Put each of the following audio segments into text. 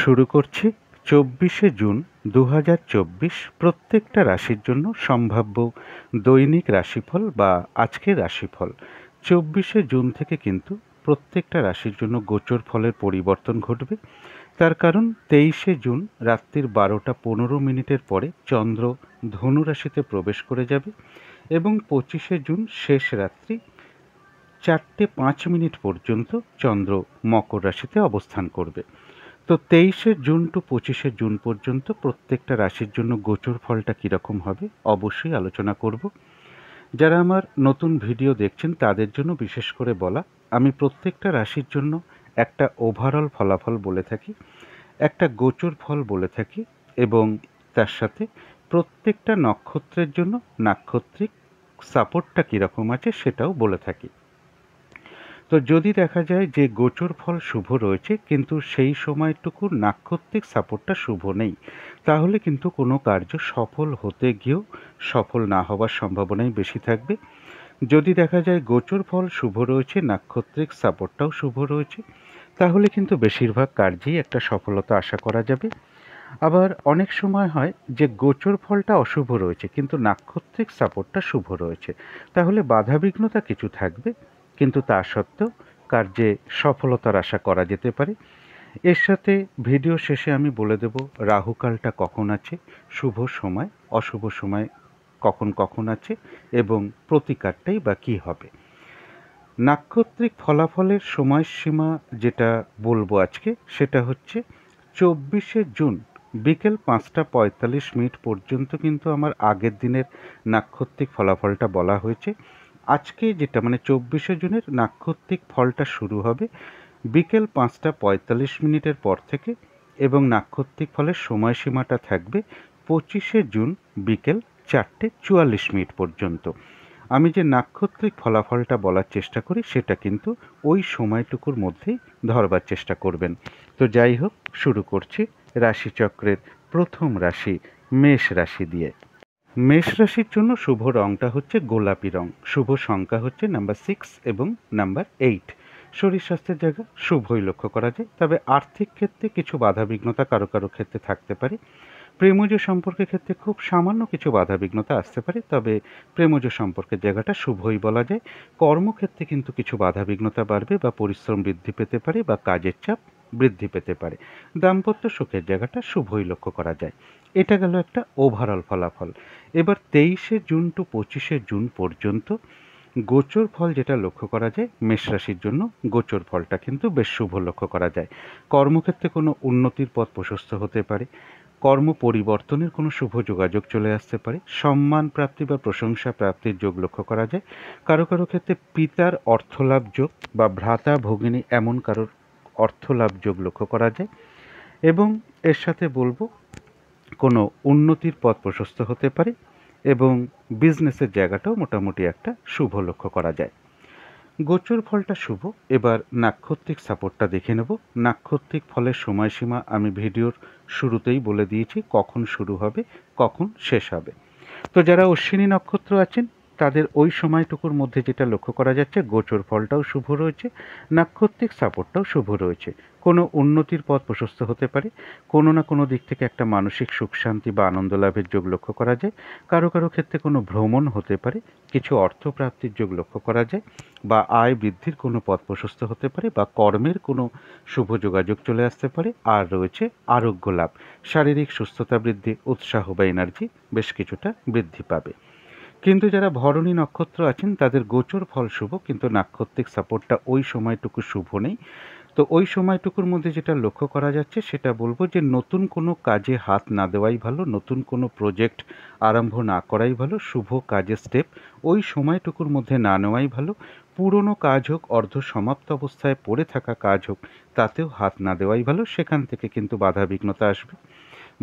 শুরু করছি 24শে জুন 2024 প্রত্যেকটা রাশির জন্য সম্ভাব্য দৈনিক রাশিফল বা আজকের রাশিফল। 24শে জুন থেকে কিন্তু প্রত্যেকটা রাশির জন্য গোচর ফলের পরিবর্তন ঘটবে। তার কারণ 23শে জুন রাত্রির 12টা 15 মিনিটের পরে চন্দ্র ধনু রাশিতে প্রবেশ করে যাবে এবং 25শে জুন শেষ রাত্রি 4টে 5 মিনিট পর্যন্ত চন্দ্র মকর রাশিতে অবস্থান করবে। তো 23শে জুন টু 25শে জুন পর্যন্ত প্রত্যেকটা রাশির জন্য গোচর ফলটা কীরকম হবে অবশ্যই আলোচনা করব। যারা আমার নতুন ভিডিও দেখছেন তাদের জন্য বিশেষ করে বলা, আমি প্রত্যেকটা রাশির জন্য একটা ওভারঅল ফলাফল বলে থাকি, একটা গোচর ফল বলে থাকি এবং তার সাথে প্রত্যেকটা নক্ষত্রের জন্য নাক্ষত্রিক সাপোর্টটা কীরকম আছে সেটাও বলে থাকি। তো যদি দেখা যায় যে গোচর ফল শুভ রয়েছে কিন্তু সেই সময়টুকু নাক্ষত্রিক সাপোর্টটা শুভ নেই, তাহলে কিন্তু কোনো কার্য সফল হতে গিয়েও সফল না হওয়ার সম্ভাবনাই বেশি থাকবে। যদি দেখা যায় গোচর ফল শুভ রয়েছে, নাক্ষত্রিক সাপোর্টটাও শুভ রয়েছে, তাহলে কিন্তু বেশিরভাগ কার্যেই একটা সফলতা আশা করা যাবে। আবার অনেক সময় হয় যে গোচর ফলটা অশুভ রয়েছে কিন্তু নাক্ষত্রিক সাপোর্টটা শুভ রয়েছে, তাহলে বাধাবিঘ্নতা কিছু থাকবে কিন্তু তা সত্ত্বেও কার্যে সফলতার আশা করা যেতে পারে। এর সাথে ভিডিও শেষে আমি বলে দেব রাহুকালটা কখন আছে, শুভ সময় অশুভ সময় কখন কখন আছে এবং প্রতিকারটাই বা কী হবে। নাক্ষত্রিক ফলাফলের সময়সীমা যেটা বলবো আজকে সেটা হচ্ছে 24শে জুন বিকেল 5টা 45 মিনিট পর্যন্ত কিন্তু আমার আগের দিনের নাক্ষত্রিক ফলাফলটা বলা হয়েছে। আজকে যেটা মানে 24শে জুনের নাক্ষত্রিক ফলটা শুরু হবে বিকেল 5টা 45 মিনিটের পর থেকে এবং নাক্ষত্রিক ফলের সময়সীমাটা থাকবে 25শে জুন বিকেল 4টে 44 মিনিট পর্যন্ত। আমি যে নাক্ষত্রিক ফলাফলটা বলার চেষ্টা করি সেটা কিন্তু ওই সময়টুকুর মধ্যেই ধরবার চেষ্টা করবেন। তো যাই হোক, শুরু করছি রাশিচক্রের প্রথম রাশি মেষ রাশি দিয়ে। মেষ রাশির জন্য শুভ রঙটা হচ্ছে গোলাপি রং, শুভ সংখ্যা হচ্ছে নাম্বার 6 এবং নাম্বার 8। শরীর স্বাস্থ্যের জায়গা শুভই লক্ষ্য করা যায়, তবে আর্থিক ক্ষেত্রে কিছু বাধাবিঘ্নতা কারো কারো ক্ষেত্রে থাকতে পারে। প্রেমজ সম্পর্কের ক্ষেত্রে খুব সামান্য কিছু বাধাবিঘ্নতা আসতে পারে, তবে প্রেমজ সম্পর্কের জায়গাটা শুভই বলা যায়। কর্মক্ষেত্রে কিন্তু কিছু বাধাবিঘ্নতা বাড়বে বা পরিশ্রম বৃদ্ধি পেতে পারে বা কাজের চাপ বৃদ্ধি পেতে পারে। দাম্পত্য সুখের জায়গাটা শুভই লক্ষ্য করা যায়। এটা গেল একটা ওভারঅল ফলাফল। এবার 23শে জুন টু 25শে জুন পর্যন্ত গোচর ফল যেটা লক্ষ্য করা যায় মেষ রাশির জন্য, গোচর ফলটা কিন্তু বেশ শুভ লক্ষ্য করা যায়। কর্মক্ষেত্রে কোনো উন্নতির পথ প্রশস্ত হতে পারে, কর্ম পরিবর্তনের কোনো শুভ যোগাযোগ চলে আসতে পারে, সম্মান প্রাপ্তি বা প্রশংসা প্রাপ্তির যোগ লক্ষ্য করা যায়। কারো কারো ক্ষেত্রে পিতার অর্থলাভ যোগ বা ভ্রাতা ভগিনী এমন কারোর অর্থলাভ যোগ লক্ষ্য করা যায় এবং এর সাথে বলবো কোনো উন্নতির পথ প্রশস্ত হতে পারে এবং বিজনেসের জায়গাটাও মোটামুটি একটা শুভ লক্ষ্য করা যায়। গোচর ফলটা শুভ। এবার নাক্ষত্রিক সাপোর্টটা দেখে নেব। নাক্ষত্রিক ফলের সময়সীমা আমি ভিডিওর শুরুতেই বলে দিয়েছি, কখন শুরু হবে কখন শেষ হবে। তো যারা অশ্বিনী নক্ষত্র আছেন তাদের ওই সময়টুকুর মধ্যে যেটা লক্ষ্য করা যাচ্ছে গোচর ফলটাও শুভ রয়েছে, নাক্ষত্রিক সাপোর্টটাও শুভ রয়েছে। কোনো উন্নতির পথ প্রশস্ত হতে পারে, কোনো না কোনো দিক থেকে একটা মানসিক সুখ শান্তি বা আনন্দ লাভের যোগ লক্ষ্য করা যায়। কারো কারো ক্ষেত্রে কোনো ভ্রমণ হতে পারে, কিছু অর্থ প্রাপ্তির যোগ লক্ষ্য করা যায় বা আয় বৃদ্ধির কোনো পথ প্রশস্ত হতে পারে বা কর্মের কোনো শুভ যোগাযোগ চলে আসতে পারে। আর রয়েছে আরোগ্য লাভ, শারীরিক সুস্থতা বৃদ্ধি, উৎসাহ বা এনার্জি বেশ কিছুটা বৃদ্ধি পাবে। কিন্তু যারা ভরণী নক্ষত্র আছেন তাদের গোচর ফল শুভ কিন্তু নাক্ষত্রিক সাপোর্টটা ওই সময়টুকু শুভ নেই। তো ওই সময়টুকুর মধ্যে যেটা লক্ষ্য করা যাচ্ছে সেটা বলবো যে নতুন কোনো কাজে হাত না দেওয়াই ভালো, নতুন কোনো প্রজেক্ট আরম্ভ না করাই ভালো, শুভ কাজের স্টেপ ওই সময়টুকুর মধ্যে না নেওয়াই ভালো। পুরনো কাজ হোক, অর্ধ সমাপ্ত অবস্থায় পড়ে থাকা কাজ হোক, তাতেও হাত না দেওয়াই ভালো। সেখান থেকে কিন্তু বাধা বিঘ্নতা আসবে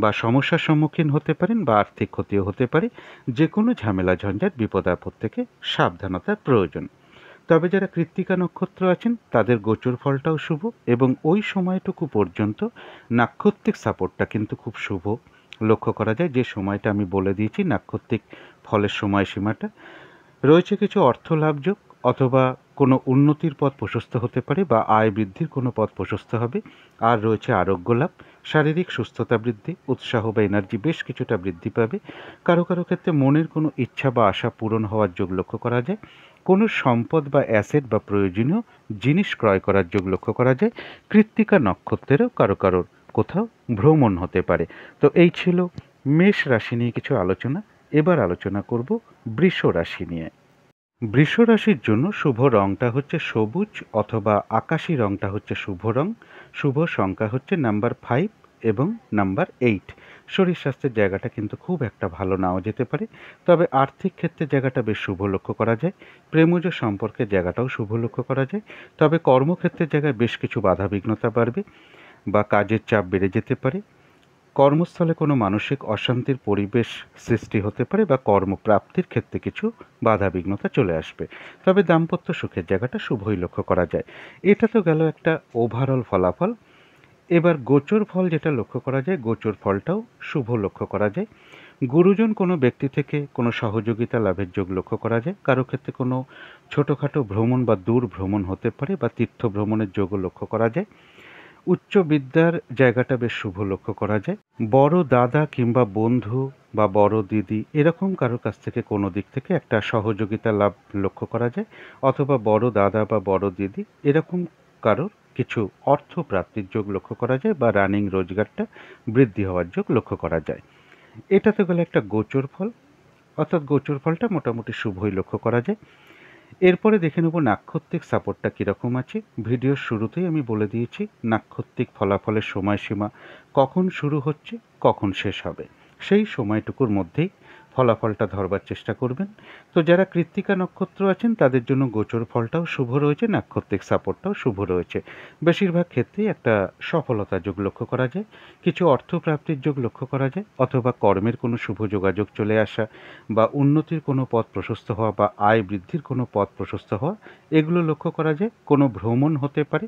বা সমস্যার সম্মুখীন হতে পারেন বা আর্থিক ক্ষতিও হতে পারে। যে কোনো ঝামেলা ঝঞ্ঝাট বিপদ আপদ থেকে সাবধানতার প্রয়োজন। তবে যারা কৃত্তিকা নক্ষত্র আছেন তাদের গোচর ফলটাও শুভ এবং ওই সময়টুকু পর্যন্ত নাক্ষত্রিক সাপোর্টটা কিন্তু খুব শুভ লক্ষ্য করা যায়। যে সময়টা আমি বলে দিয়েছি নাক্ষত্রিক ফলের সময়সীমাটা রয়েছে, কিছু অর্থ লাভযোগ অথবা কোনো উন্নতির পথ প্রশস্ত হতে পারে বা আয় বৃদ্ধির কোনো পথ প্রশস্ত হবে। আর রয়েছে আরোগ্য লাভ, শারীরিক সুস্থতা বৃদ্ধি, উৎসাহ বা এনার্জি বেশ কিছুটা বৃদ্ধি পাবে। কারো কারো ক্ষেত্রে মনের কোনো ইচ্ছা বা আশা পূরণ হওয়ার যোগ লক্ষ্য করা যায়। কোনো সম্পদ বা অ্যাসেট বা প্রয়োজনীয় জিনিস ক্রয় করার যোগ লক্ষ্য করা যায়। কৃত্তিকা নক্ষত্রেরও কারো কারোর কোথাও ভ্রমণ হতে পারে। তো এই ছিল মেষ রাশি নিয়ে কিছু আলোচনা। এবার আলোচনা করব বৃষ রাশি নিয়ে। বৃষ রাশির জন্য শুভ রংটা হচ্ছে সবুজ অথবা আকাশি রংটা হচ্ছে শুভ রং। শুভ সংখ্যা হচ্ছে নাম্বার 5 এবং নাম্বার 8। শরীর স্বাস্থ্যের জায়গাটা কিন্তু খুব একটা ভালো নাও যেতে পারে, তবে আর্থিক ক্ষেত্রে জায়গাটা বেশ শুভ লক্ষ্য করা যায়। প্রেমজ সম্পর্কের জায়গাটাও শুভ লক্ষ্য করা যায়, তবে কর্মক্ষেত্রের জায়গায় বেশ কিছু বাধা বিঘ্নতা বাড়বে বা কাজের চাপ বেড়ে যেতে পারে। কর্মস্থলে কোনো মানসিক অশান্তির পরিবেশ সৃষ্টি হতে পারে বা কর্মপ্রাপ্তির ক্ষেত্রে কিছু বাধাবিঘ্নতা চলে আসবে, তবে দাম্পত্য সুখের জায়গাটা শুভই লক্ষ্য করা যায়। এটা তো গেল একটা ওভারঅল ফলাফল। এবার গোচর ফল যেটা লক্ষ্য করা যায়, গোচর ফলটাও শুভ লক্ষ্য করা যায়। গুরুজন কোনো ব্যক্তি থেকে কোনো সহযোগিতা লাভের যোগ লক্ষ্য করা যায়। কারো ক্ষেত্রে কোনো ছোটোখাটো ভ্রমণ বা দূর ভ্রমণ হতে পারে বা তীর্থ ভ্রমণের যোগও লক্ষ্য করা যায়। উচ্চ বিদ্যার জায়গাটা বেশ শুভ লক্ষ্য করা যায়। বড় দাদা কিংবা বন্ধু বা বড় দিদি এরকম কারোর কাছ থেকে কোনো দিক থেকে একটা সহযোগিতা লাভ লক্ষ্য করা যায়, অথবা বড় দাদা বা বড় দিদি এরকম কারোর কিছু অর্থ প্রাপ্তির যোগ লক্ষ্য করা যায় বা রানিং রোজগারটা বৃদ্ধি হওয়ার যোগ লক্ষ্য করা যায়। এটা তো গেল একটা গোচর ফল, অর্থাৎ গোচর ফলটা মোটামুটি শুভই লক্ষ্য করা যায়। এরপরে দেখে নেব নাক্ষত্রিক সাপোর্টটা কীরকম আছে। ভিডিওর শুরুতেই আমি বলে দিয়েছি নাক্ষত্রিক ফলাফলের সময়সীমা কখন শুরু হচ্ছে কখন শেষ হবে, সেই সময়টুকুর মধ্যেই ফলাফলটা ধরবার চেষ্টা করবেন। তো যারা কৃত্তিকা নক্ষত্র আছেন তাদের জন্য গোচর ফলটাও শুভ রয়েছে, নাক্ষত্রিক সাপোর্টটাও শুভ রয়েছে। বেশিরভাগ ক্ষেত্রেই একটা সফলতা যোগ লক্ষ্য করা যায়, কিছু অর্থপ্রাপ্তির যোগ লক্ষ্য করা যায়, অথবা কর্মের কোনো শুভ যোগাযোগ চলে আসা বা উন্নতির কোনো পথ প্রশস্ত হওয়া বা আয় বৃদ্ধির কোনো পথ প্রশস্ত হওয়া, এগুলো লক্ষ্য করা যায়। কোনো ভ্রমণ হতে পারে।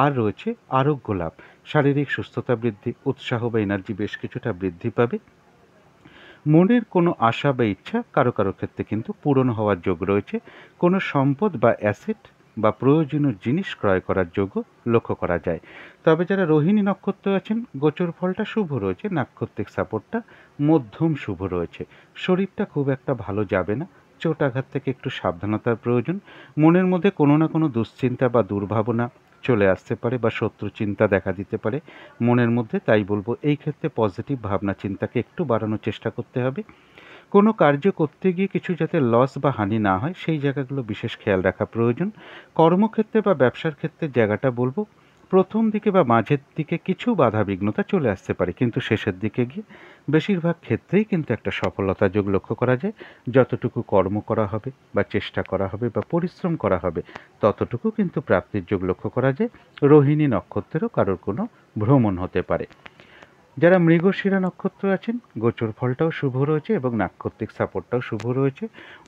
আর রয়েছে আরোগ্য লাভ, শারীরিক সুস্থতা বৃদ্ধি, উৎসাহ বা এনার্জি বেশ কিছুটা বৃদ্ধি পাবে। মনের কোনো আশা বা ইচ্ছা কারো কারো ক্ষেত্রে কিন্তু পূরণ হওয়ার যোগ রয়েছে। কোনো সম্পদ বা অ্যাসেট বা প্রয়োজনীয় জিনিস ক্রয় করার যোগও লক্ষ্য করা যায়। তবে যারা রোহিণী নক্ষত্র আছেন গোচর ফলটা শুভ রয়েছে, নাক্ষত্রিক সাপোর্টটা মধ্যম শুভ রয়েছে। শরীরটা খুব একটা ভালো যাবে না, চোট আঘাত থেকে একটু সাবধানতার প্রয়োজন। মনের মধ্যে কোনো না কোনো দুশ্চিন্তা বা দুর্ভাবনা চলে আসতে পারে বা শত্রু চিন্তা দেখা দিতে পারে মনের মধ্যে, তাই বলবো এই ক্ষেত্রে পজিটিভ ভাবনা চিন্তাকে একটু বাড়ানোর চেষ্টা করতে হবে। কোনো কার্য করতে গিয়ে কিছু যাতে লস বা হানি না হয় সেই জায়গাগুলো বিশেষ খেয়াল রাখা প্রয়োজন। কর্মক্ষেত্রে বা ব্যবসার ক্ষেত্রে জায়গাটা বলবো প্রথম দিকে বা মাঝের দিকে কিছু বাধা বিঘ্নতা চলে আসতে পারে, কিন্তু শেষের দিকে গিয়ে বেশিরভাগ ক্ষেত্রেই কিন্তু একটা সফলতা যোগ লক্ষ্য করা যায়। যতটুকু কর্ম করা হবে বা চেষ্টা করা হবে বা পরিশ্রম করা হবে ততটুকু কিন্তু প্রাপ্তির যোগ লক্ষ্য করা যায়। রোহিণী নক্ষত্রেরও কারোর কোনো ভ্রমণ হতে পারে। যারা মৃগশিরা নক্ষত্র আছেন গোচর ফলটাও শুভ রয়েছে এবং নাক্ষত্রিক সাপোর্টটাও শুভ রয়েছে।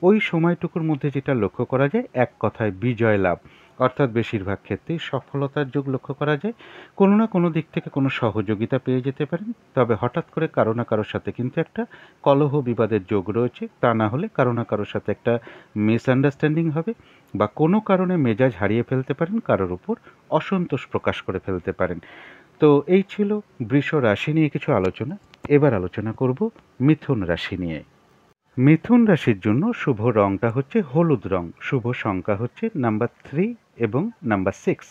ওই সময়টুকুর মধ্যে যেটা লক্ষ্য করা যায় এক কথায় বিজয় লাভ, অর্থাৎ বেশিরভাগ ক্ষেত্রেই সফলতার যোগ লক্ষ্য করা যায়। কোনো না কোনো দিক থেকে কোনো সহযোগিতা পেয়ে যেতে পারেন, তবে হঠাৎ করে কারো না কারোর সাথে কিন্তু একটা কলহ বিবাদের যোগ রয়েছে। তা না হলে কারো না কারোর সাথে একটা মিসআন্ডারস্ট্যান্ডিং হবে বা কোনো কারণে মেজাজ হারিয়ে ফেলতে পারেন, কারোর উপর অসন্তোষ প্রকাশ করে ফেলতে পারেন। তো এই ছিল বৃষ রাশি নিয়ে কিছু আলোচনা। এবার আলোচনা করব মিথুন রাশি নিয়ে। মিথুন রাশির জন্য শুভ রংটা হচ্ছে হলুদ রং, শুভ সংখ্যা হচ্ছে নাম্বার 3 এবং নাম্বার 6।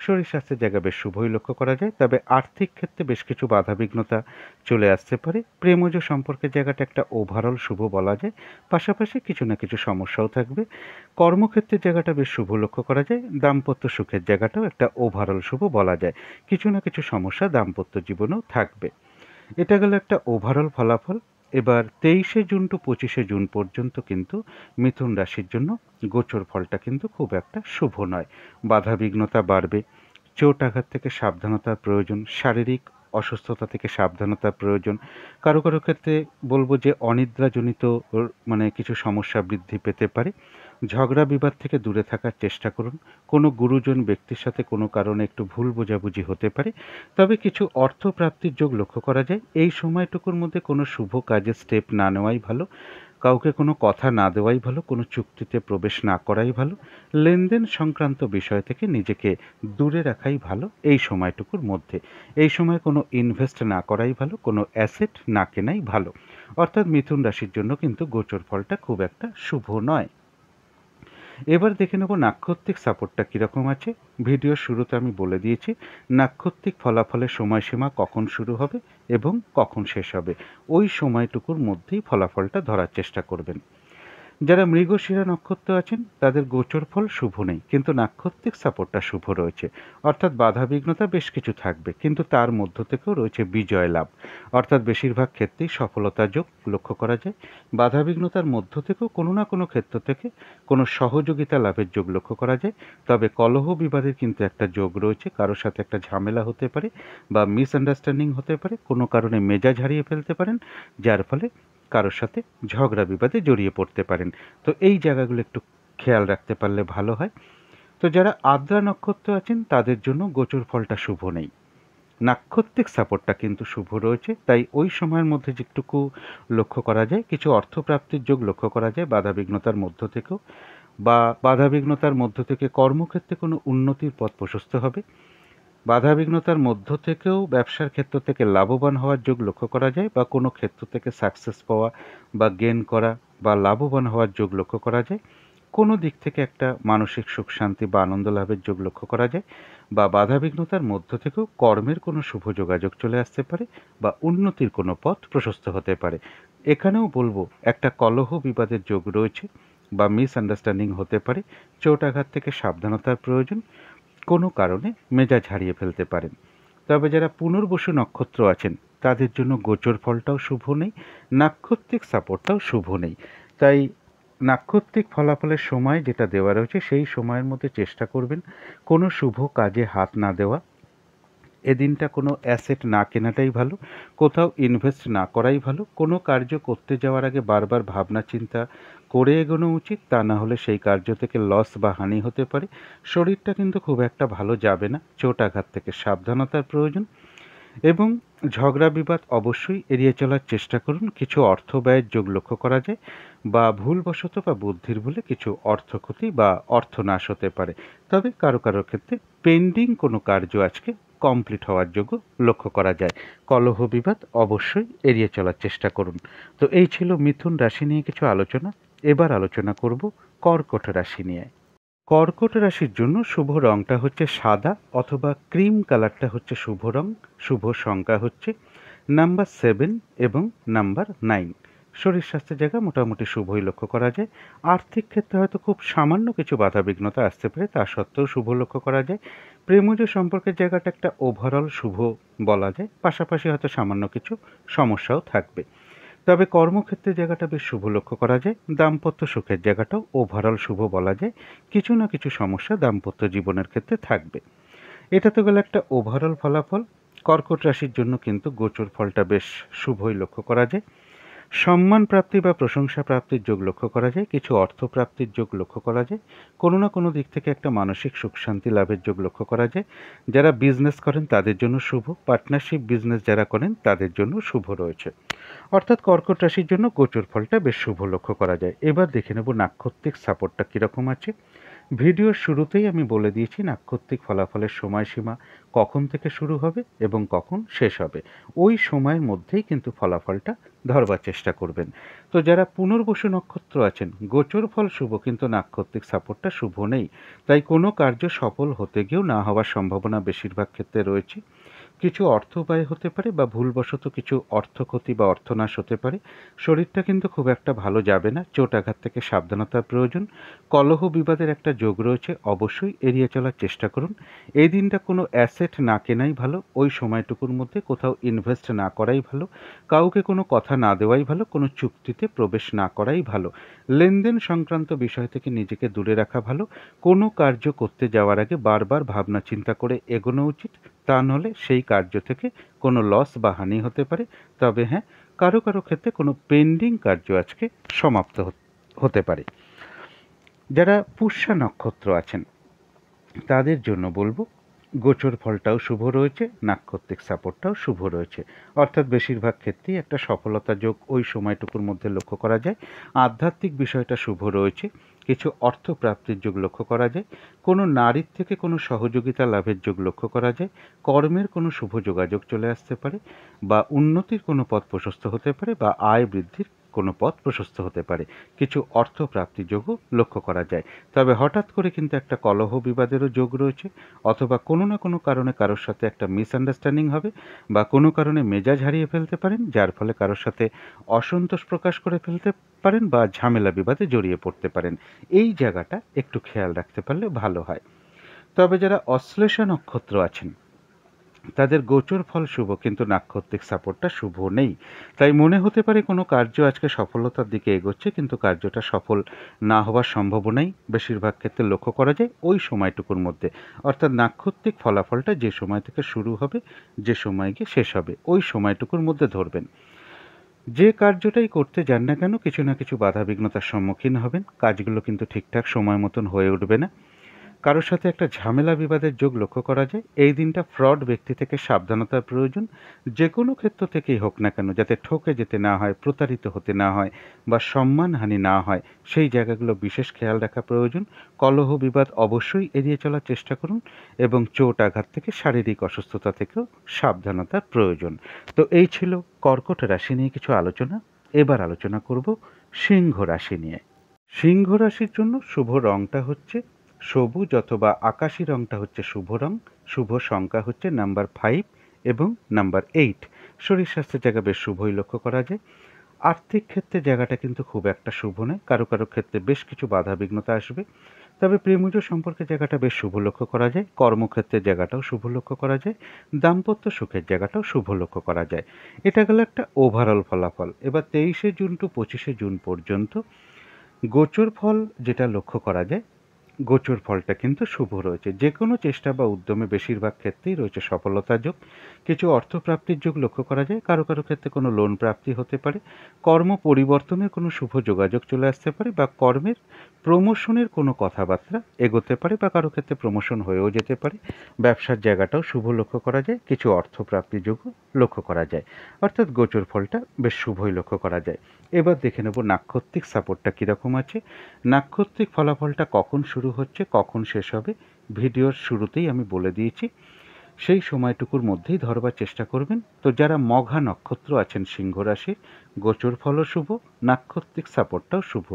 শরীর স্বাস্থ্যের জায়গা বেশ শুভই লক্ষ্য করা যায়, তবে আর্থিক ক্ষেত্রে বেশ কিছু বাধাবিঘ্নতা চলে আসতে পারে। প্রেমজ সম্পর্কের জায়গাটা একটা ওভারঅল শুভ বলা যায়, পাশাপাশি কিছু না কিছু সমস্যাও থাকবে। কর্মক্ষেত্রের জায়গাটা বেশ শুভ লক্ষ্য করা যায়। দাম্পত্য সুখের জায়গাটাও একটা ওভারঅল শুভ বলা যায়, কিছু না কিছু সমস্যা দাম্পত্য জীবনেও থাকবে। এটা গেল একটা ওভারঅল ফলাফল। এবার 23শে জুন টু 25শে জুন পর্যন্ত কিন্তু মিথুন রাশির জন্য গোচর ফলটা কিন্তু খুব একটা শুভ নয়। বাধাবিঘ্নতা বাড়বে, চোট আঘাত থেকে সাবধানতার প্রয়োজন, শারীরিক অসুস্থতা থেকে সাবধানতার প্রয়োজন। কারো কারো ক্ষেত্রে বলবো যে অনিদ্রাজনিত মানে কিছু সমস্যা বৃদ্ধি পেতে পারে। ঝগড়া বিবাদ থেকে দূরে থাকার চেষ্টা করুন। কোনো গুরুজন ব্যক্তির সাথে কোনো কারণে একটু ভুল বোঝাবুঝি হতে পারে, তবে কিছু অর্থ প্রাপ্তির যোগ লক্ষ্য করা যায়। এই সময়টুকুর মধ্যে কোনো শুভ কাজে স্টেপ না নেওয়াই ভালো, কাউকে কোনো কথা না দেওয়াই ভালো, কোনো চুক্তিতে প্রবেশ না করাই ভালো, লেনদেন সংক্রান্ত বিষয় থেকে নিজেকে দূরে রাখাই ভালো এই সময়টুকুর মধ্যে। এই সময় কোনো ইনভেস্ট না করাই ভালো, কোনো অ্যাসেট না কেনাই ভালো। অর্থাৎ মিথুন রাশির জন্য কিন্তু গোচর ফলটা খুব একটা শুভ নয়। এবার দেখে নেব নাক্ষত্রিক সাপোর্টটা কীরকম আছে। ভিডিওর শুরুতে আমি বলে দিয়েছি নাক্ষত্রিক ফলাফলের সময়সীমা কখন শুরু হবে এবং কখন শেষ হবে। ওই সময়টুকুর মধ্যেই ফলাফলটা ধরার চেষ্টা করবেন। যারা মৃগশিরা নক্ষত্র আছেন তাদের গোচর ফল শুভ নেই, কিন্তু নাক্ষত্রিক সাপোর্টটা শুভ রয়েছে। অর্থাৎ বাধাবিঘ্নতা বেশ কিছু থাকবে, কিন্তু তার মধ্য থেকেও রয়েছে বিজয় লাভ। অর্থাৎ বেশিরভাগ ক্ষেত্রেই সফলতা যোগ লক্ষ্য করা যায়। বাধাবিঘ্নতার মধ্য থেকেও কোনো না কোনো ক্ষেত্র থেকে কোনো সহযোগিতা লাভের যোগ লক্ষ্য করা যায়। তবে কলহ বিবাদের কিন্তু একটা যোগ রয়েছে, কারোর সাথে একটা ঝামেলা হতে পারে বা মিসআন্ডারস্ট্যান্ডিং হতে পারে, কোনো কারণে মেজাজ হারিয়ে ফেলতে পারেন, যার ফলে কারোর সাথে ঝগড়া বিবাদে জড়িয়ে পড়তে পারেন। তো এই জায়গাগুলো একটু খেয়াল রাখতে পারলে ভালো হয়। তো যারা আদ্রা নক্ষত্র আছেন তাদের জন্য গোচর ফলটা শুভ নেই, নাক্ষত্রিক সাপোর্টটা কিন্তু শুভ রয়েছে। তাই ওই সময়ের মধ্যে যেটুকু লক্ষ্য করা যায়, কিছু অর্থপ্রাপ্তির যোগ লক্ষ্য করা যায় বাধাবিঘ্নতার মধ্য থেকেও, বা বাধাবিঘ্নতার মধ্য থেকে কর্মক্ষেত্রে কোনো উন্নতির পথ প্রশস্ত হবে। বাধাবিঘ্নতার মধ্য থেকেও ব্যবসার ক্ষেত্র থেকে লাভবান হওয়ার যোগ লক্ষ্য করা যায়, বা কোনো ক্ষেত্র থেকে সাকসেস পাওয়া বা গেন করা বা লাভবান হওয়ার যোগ লক্ষ্য করা যায়। কোনো দিক থেকে একটা মানসিক সুখ শান্তি বা আনন্দ লাভের যোগ লক্ষ্য করা যায়, বা বাধাবিঘ্নতার মধ্য থেকেও কর্মের কোনো শুভ যোগাযোগ চলে আসতে পারে বা উন্নতির কোনো পথ প্রশস্ত হতে পারে। এখানেও বলবো একটা কলহ বিবাদের যোগ রয়েছে বা মিসআন্ডারস্ট্যান্ডিং হতে পারে। চোট আঘাত থেকে সাবধানতার প্রয়োজন, কোনো কারণে মেজাজ হারিয়ে ফেলতে পারেন। তবে যারা পুনর্বসু নক্ষত্র আছেন তাদের জন্য গোচর ফলটাও শুভ নেই, নাক্ষত্রিক সাপোর্টটাও শুভ নেই। তাই নাক্ষত্রিক ফলাফলের সময় যেটা দেওয়া রয়েছে সেই সময়ের মধ্যে চেষ্টা করবেন কোনো শুভ কাজে হাত না দেওয়া। এদিনটা কোনো অ্যাসেট না কেনাটাই ভালো, কোথাও ইনভেস্ট না করাই ভালো। কোনো কার্য করতে যাওয়ার আগে বারবার ভাবনা চিন্তা করে এগোনো উচিত, তা না হলে সেই কার্য থেকে লস বা হানি হতে পারে। শরীরটা কিন্তু খুব একটা ভালো যাবে না, চোট আঘাত থেকে সাবধানতার প্রয়োজন। এবং ঝগড়া বিবাদ অবশ্যই এড়িয়ে চলার চেষ্টা করুন। কিছু অর্থ ব্যয়ের যোগ লক্ষ্য করা যায়, বা ভুলবশত বা বুদ্ধির ভুলে কিছু অর্থ ক্ষতি বা অর্থনাশ হতে পারে। তবে কারো কারো ক্ষেত্রে পেন্ডিং কোনো কার্য আজকে কমপ্লিট হওয়ার যোগ্য লক্ষ্য করা যায়। কলহ বিবাদ অবশ্যই এড়িয়ে চলার চেষ্টা করুন। তো এই ছিল মিথুন রাশি নিয়ে কিছু আলোচনা। এবার আলোচনা করব কর্কট রাশি নিয়ে। কর্কট রাশির জন্য শুভ রংটা হচ্ছে সাদা অথবা ক্রিম কালারটা হচ্ছে শুভ রং। শুভ সংখ্যা হচ্ছে নাম্বার 7 এবং নাম্বার 9। শরীর স্বাস্থ্যের জায়গা মোটামুটি শুভই লক্ষ্য করা যায়। আর্থিক ক্ষেত্রে হয়তো খুব সামান্য কিছু বাধাবিঘ্নতা আসতে পারে, তা সত্ত্বেও শুভ লক্ষ্য করা যায়। প্রেমজ সম্পর্কের জায়গাটা একটা ওভারঅল শুভ বলা যায়, পাশাপাশি হয়তো সামান্য কিছু সমস্যাও থাকবে। তবে কর্মক্ষেত্রের জায়গাটা বেশ শুভ লক্ষ্য করা যায়। দাম্পত্য সুখের জায়গাটাও ওভারঅল শুভ বলা যায়। কিছু না কিছু সমস্যা দাম্পত্য জীবনের ক্ষেত্রে থাকবে। এটা তো গেল একটা ওভারঅল ফলাফল। কর্কট রাশির জন্য কিন্তু গোচর ফলটা বেশ শুভই লক্ষ্য করা যায়। সম্মান প্রাপ্তি বা প্রশংসা প্রাপ্তির যোগ লক্ষ্য করা যায়, কিছু অর্থ প্রাপ্তির যোগ লক্ষ্য করা যায়, কোনো না কোনো দিক থেকে একটা মানসিক সুখ শান্তি লাভের যোগ লক্ষ্য করা যায়। যারা বিজনেস করেন তাদের জন্য শুভ, পার্টনারশিপ বিজনেস যারা করেন তাদের জন্য শুভ রয়েছে। অর্থাৎ কর্কট রাশির জন্য গোচর ফলটা বেশ শুভ লক্ষ্য করা যায়। এবার দেখে নেব নাক্ষত্রিক সাপোর্টটা কীরকম আছে। ভিডিওর শুরুতেই আমি বলে দিয়েছি নাক্ষত্রিক ফলাফলের সময়সীমা কখন থেকে শুরু হবে এবং কখন শেষ হবে। ওই সময়ের মধ্যেই কিন্তু ফলাফলটা ধরবার চেষ্টা করবেন। তো যারা পুনর্বসু নক্ষত্র আছেন গোচর ফল শুভ, কিন্তু নাক্ষত্রিক সাপোর্টটা শুভ নেই। তাই কোনো কার্য সফল হতে গিয়েও না হওয়ার সম্ভাবনা বেশিরভাগ ক্ষেত্রে রয়েছে। কিছু অর্থ ব্যয় হতে পারে বা ভুলবশত কিছু অর্থ ক্ষতি বা অর্থনাশ হতে পারে। শরীরটা কিন্তু খুব একটা ভালো যাবে না, চোট আঘাত থেকে সাবধানতার প্রয়োজন। কলহ বিবাদের একটা যোগ রয়েছে, অবশ্যই এড়িয়ে চলার চেষ্টা করুন। এই দিনটা কোনো অ্যাসেট না কেনাই ভালো, ওই সময়টুকুর মধ্যে কোথাও ইনভেস্ট না করাই ভালো, কাউকে কোনো কথা না দেওয়াই ভালো, কোনো চুক্তিতে প্রবেশ না করাই ভালো। লেনদেন সংক্রান্ত বিষয় থেকে নিজেকে দূরে রাখা ভালো। কোনো কার্য করতে যাওয়ার আগে বারবার ভাবনা চিন্তা করে এগোনো উচিত, তা নাহলে সেই কার্য থেকে কোনো লস বা হানি হতে পারে। তবে হ্যাঁ, কারো কারো ক্ষেত্রে কোনো পেন্ডিং কার্য আজকে সমাপ্ত হতে পারে। যারা পুষ্যা নক্ষত্র আছেন তাদের জন্য বলবো গোচর ফলটাও শুভ রয়েছে, নাক্ষত্রিক সাপোর্টটাও শুভ রয়েছে। অর্থাৎ বেশিরভাগ ক্ষেত্রেই একটা সফলতা যোগ ওই সময়টুকুর মধ্যে লক্ষ্য করা যায়। আধ্যাত্মিক বিষয়টা শুভ রয়েছে, কিছু অর্থ প্রাপ্তির যোগ লক্ষ্য করা যায়, কোনো নারীর থেকে কোনো সহযোগিতা লাভের যোগ লক্ষ্য করা যায়, কর্মের কোনো শুভ যোগাযোগ চলে আসতে পারে, বা উন্নতির কোনো পথ প্রশস্ত হতে পারে, বা আয় বৃদ্ধির কোনো পথ প্রশস্ত হতে পারে। কিছু অর্থ প্রাপ্তির যোগও লক্ষ্য করা যায়। তবে হঠাৎ করে কিন্তু একটা কলহ বিবাদেরও যোগ রয়েছে, অথবা কোনো না কোনো কারণে কারোর সাথে একটা মিসআন্ডারস্ট্যান্ডিং হবে, বা কোনো কারণে মেজাজ হারিয়ে ফেলতে পারেন, যার ফলে কারোর সাথে অসন্তোষ প্রকাশ করে ফেলতে পারেন বা ঝামেলা বিবাদে জড়িয়ে পড়তে পারেন। এই জায়গাটা একটু খেয়াল রাখতে পারলে ভালো হয়। তবে যারা অশ্লেষা নক্ষত্র আছেন তাদের গোচর ফল শুভ, কিন্তু নাক্ষত্রিক সাপোর্টটা শুভ নেই। তাই মনে হতে পারে কোনো কার্য আজকে সফলতার দিকে এগোচ্ছে, কিন্তু কার্যটা সফল না হওয়ার সম্ভাবনাই বেশিরভাগ ক্ষেত্রে লক্ষ্য করা যায় ওই সময়টুকুর মধ্যে। অর্থাৎ নাক্ষত্রিক ফলাফলটা যে সময় থেকে শুরু হবে, যে সময় গিয়ে শেষ হবে, ওই সময়টুকুর মধ্যে ধরবেন। যে কার্যটাই করতে যান না কেন, কিছু না কিছু বাধা বিঘ্নতার সম্মুখীন হবেন। কাজগুলো কিন্তু ঠিকঠাক সময় মতন হয়ে উঠবে না। কারোর সাথে একটা ঝামেলা বিবাদের যোগ লক্ষ্য করা যায়। এই দিনটা ফ্রড ব্যক্তি থেকে সাবধানতার প্রয়োজন। যে কোনো ক্ষেত্র থেকেই হোক না কেন, যাতে ঠকে যেতে না হয়, প্রতারিত হতে না হয়, বা সম্মানহানি না হয়, সেই জায়গাগুলো বিশেষ খেয়াল রাখা প্রয়োজন। কলহ বিবাদ অবশ্যই এড়িয়ে চলার চেষ্টা করুন, এবং চোট আঘাত থেকে, শারীরিক অসুস্থতা থেকেও সাবধানতার প্রয়োজন। তো এই ছিল কর্কট রাশি নিয়ে কিছু আলোচনা। এবার আলোচনা করব সিংহ রাশি নিয়ে। সিংহ রাশির জন্য শুভ রংটা হচ্ছে সবুজ অথবা আকাশি রংটা হচ্ছে শুভ রং। শুভ সংখ্যা হচ্ছে নাম্বার 5 এবং নাম্বার 8। শরীর স্বাস্থ্যের জায়গা বেশ শুভই লক্ষ্য করা যায়। আর্থিক ক্ষেত্রে জায়গাটা কিন্তু খুব একটা শুভ নয়, কারো কারো ক্ষেত্রে বেশ কিছু বাধা বিঘ্নতা আসবে। তবে প্রেমজ সম্পর্কে জায়গাটা বেশ শুভ লক্ষ্য করা যায়। কর্মক্ষেত্রের জায়গাটাও শুভ লক্ষ্য করা যায়। দাম্পত্য সুখের জায়গাটাও শুভ লক্ষ্য করা যায়। এটা গেল একটা ওভারঅল ফলাফল। এবার 23শে জুন টু 25শে জুন পর্যন্ত গোচর ফল যেটা লক্ষ্য করা যায়, গোচর ফলটা কিন্তু শুভ রয়েছে। যে কোনো চেষ্টা বা উদ্যমে বেশিরভাগ ক্ষেত্রেই রয়েছে সফলতা যোগ। কিছু অর্থপ্রাপ্তির যোগ লক্ষ্য করা যায়। কারো কারো ক্ষেত্রে কোনো লোন প্রাপ্তি হতে পারে। কর্ম পরিবর্তনের কোনো শুভ যোগাযোগ চলে আসতে পারে, বা কর্মের প্রমোশনের কোনো কথাবার্তা এগোতে পারে, বা কারো ক্ষেত্রে প্রমোশন হয়েও যেতে পারে। ব্যবসার জায়গাটাও শুভ লক্ষ্য করা যায়। কিছু অর্থপ্রাপ্তির যোগও লক্ষ্য করা যায়। অর্থাৎ গোচর ফলটা বেশ শুভই লক্ষ্য করা যায়। এবার দেখে নেব নাক্ষত্রিক সাপোর্টটা কীরকম আছে। নাক্ষত্রিক ফলাফলটা কখন শুরু হচ্ছে, কখন শেষ হবে, ভিডিওর শুরুতেই আমি বলে দিয়েছি। সেই সময়টুকুর মধ্যেই ধরবার চেষ্টা করবেন। তো যারা মঘা নক্ষত্র আছেন সিংহ রাশির, গোচর ফলও শুভ, নাক্ষত্রিক সাপোর্টটাও শুভ।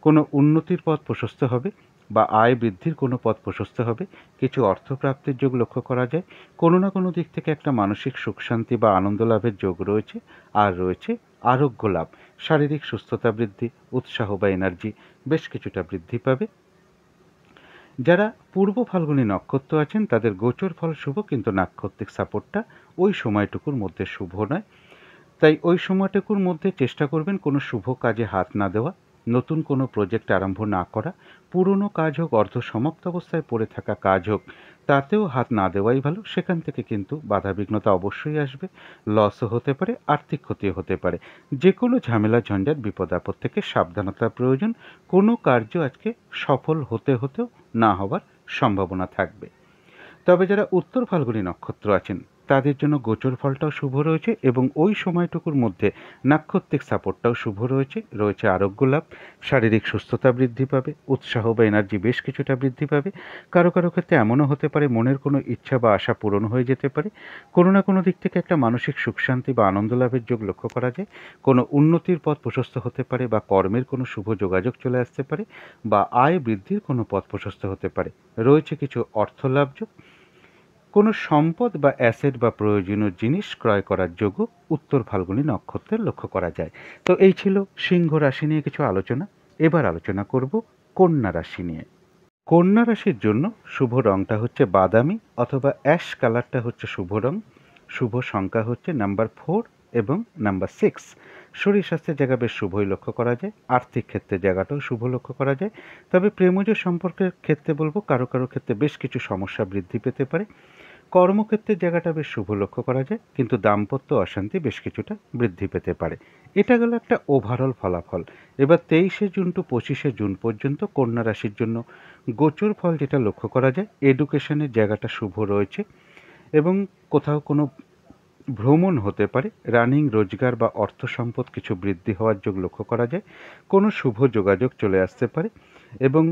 কোনো উন্নতির পথ প্রশস্ত হবে, বা আয় বৃদ্ধির কোনো পথ প্রশস্ত হবে। কিছু অর্থপ্রাপ্তির যোগ লক্ষ্য করা যায়। কোনো না কোনো দিক থেকে একটা মানসিক সুখ শান্তি বা আনন্দ লাভের যোগ রয়েছে। আর রয়েছে আরোগ্য লাভ, শারীরিক সুস্থতা বৃদ্ধি, উৎসাহ বা এনার্জি বেশ কিছুটা বৃদ্ধি পাবে। যারা পূর্ব ফাল্গুনী নক্ষত্র আছেন তাদের গোচর ফল শুভ, কিন্তু নাক্ষত্রিক সাপোর্টটা ওই সময়টুকুর মধ্যে শুভ নয়। তাই ওই সময়টুকুর মধ্যে চেষ্টা করবেন কোনো শুভ কাজে হাত না দেওয়া, নতুন কোনো প্রজেক্ট আরম্ভ না করা, পুরনো কাজ হোক, অর্ধ সমাপ্ত অবস্থায় পড়ে থাকা কাজ হোক, তাতেও হাত না দেওয়াই ভালো। সেখান থেকে কিন্তু বাধাবিঘ্নতা অবশ্যই আসবে, লসও হতে পারে, আর্থিক ক্ষতিও হতে পারে। যে কোনো ঝামেলা ঝঞ্ঝাট বিপদ আপদ থেকে সাবধানতার প্রয়োজন। কোনো কার্য আজকে সফল হতেও না হওয়ার সম্ভাবনা থাকবে। তবে যারা উত্তর ফাল্গুনী নক্ষত্র আছেন তাদের জন্য গোচর ফলটাও শুভ রয়েছে, এবং ওই সময়টুকুর মধ্যে নাক্ষত্রিক সাপোর্টটাও শুভ রয়েছে। রয়েছে আরোগ্য লাভ, শারীরিক সুস্থতা বৃদ্ধি পাবে, উৎসাহ বা এনার্জি বেশ কিছুটা বৃদ্ধি পাবে। কারো কারো ক্ষেত্রে এমনও হতে পারে মনের কোনো ইচ্ছা বা আশা পূরণ হয়ে যেতে পারে। কোনো না কোনো দিক থেকে একটা মানসিক সুখ শান্তি বা আনন্দ লাভের যোগ লক্ষ্য করা যায়। কোনো উন্নতির পথ প্রশস্ত হতে পারে, বা কর্মের কোনো শুভ যোগাযোগ চলে আসতে পারে, বা আয় বৃদ্ধির কোনো পথ প্রশস্ত হতে পারে। রয়েছে কিছু অর্থ লাভ যোগ। কোনো সম্পদ বা অ্যাসেট বা প্রয়োজনীয় জিনিস ক্রয় করার যোগও উত্তর ফাল্গুনী নক্ষত্রের লক্ষ্য করা যায়। তো এই ছিল সিংহ রাশি নিয়ে কিছু আলোচনা। এবার আলোচনা করব কন্যা রাশি নিয়ে। কন্যা রাশির জন্য শুভ রংটা হচ্ছে বাদামি অথবা অ্যাশ কালারটা হচ্ছে শুভ রং। শুভ সংখ্যা হচ্ছে নাম্বার 4 এবং নাম্বার 6। শরীর স্বাস্থ্যের জায়গা বেশ শুভই লক্ষ্য করা যায়। আর্থিক ক্ষেত্রে জায়গাটাও শুভ লক্ষ্য করা যায়। তবে প্রেমজ সম্পর্কের ক্ষেত্রে বলবো কারো কারো ক্ষেত্রে বেশ কিছু সমস্যা বৃদ্ধি পেতে পারে। কর্মক্ষেত্রের জায়গাটা বেশ শুভ লক্ষ্য করা যায়, কিন্তু দাম্পত্য অশান্তি বেশ কিছুটা বৃদ্ধি পেতে পারে। এটা গেল একটা ওভারঅল ফলাফল। এবার 23শে জুন টু 25শে জুন পর্যন্ত কন্যা রাশির জন্য গোচর ফল যেটা লক্ষ্য করা যায়, এডুকেশনের জায়গাটা শুভ রয়েছে এবং কোথাও কোনো ভ্রমণ হতে পারে, রানিং রোজগার বা অর্থ সম্পদ কিছু বৃদ্ধি হওয়ার যোগ লক্ষ্য করা যায়, কোনো শুভ যোগাযোগ চলে আসতে পারে এবং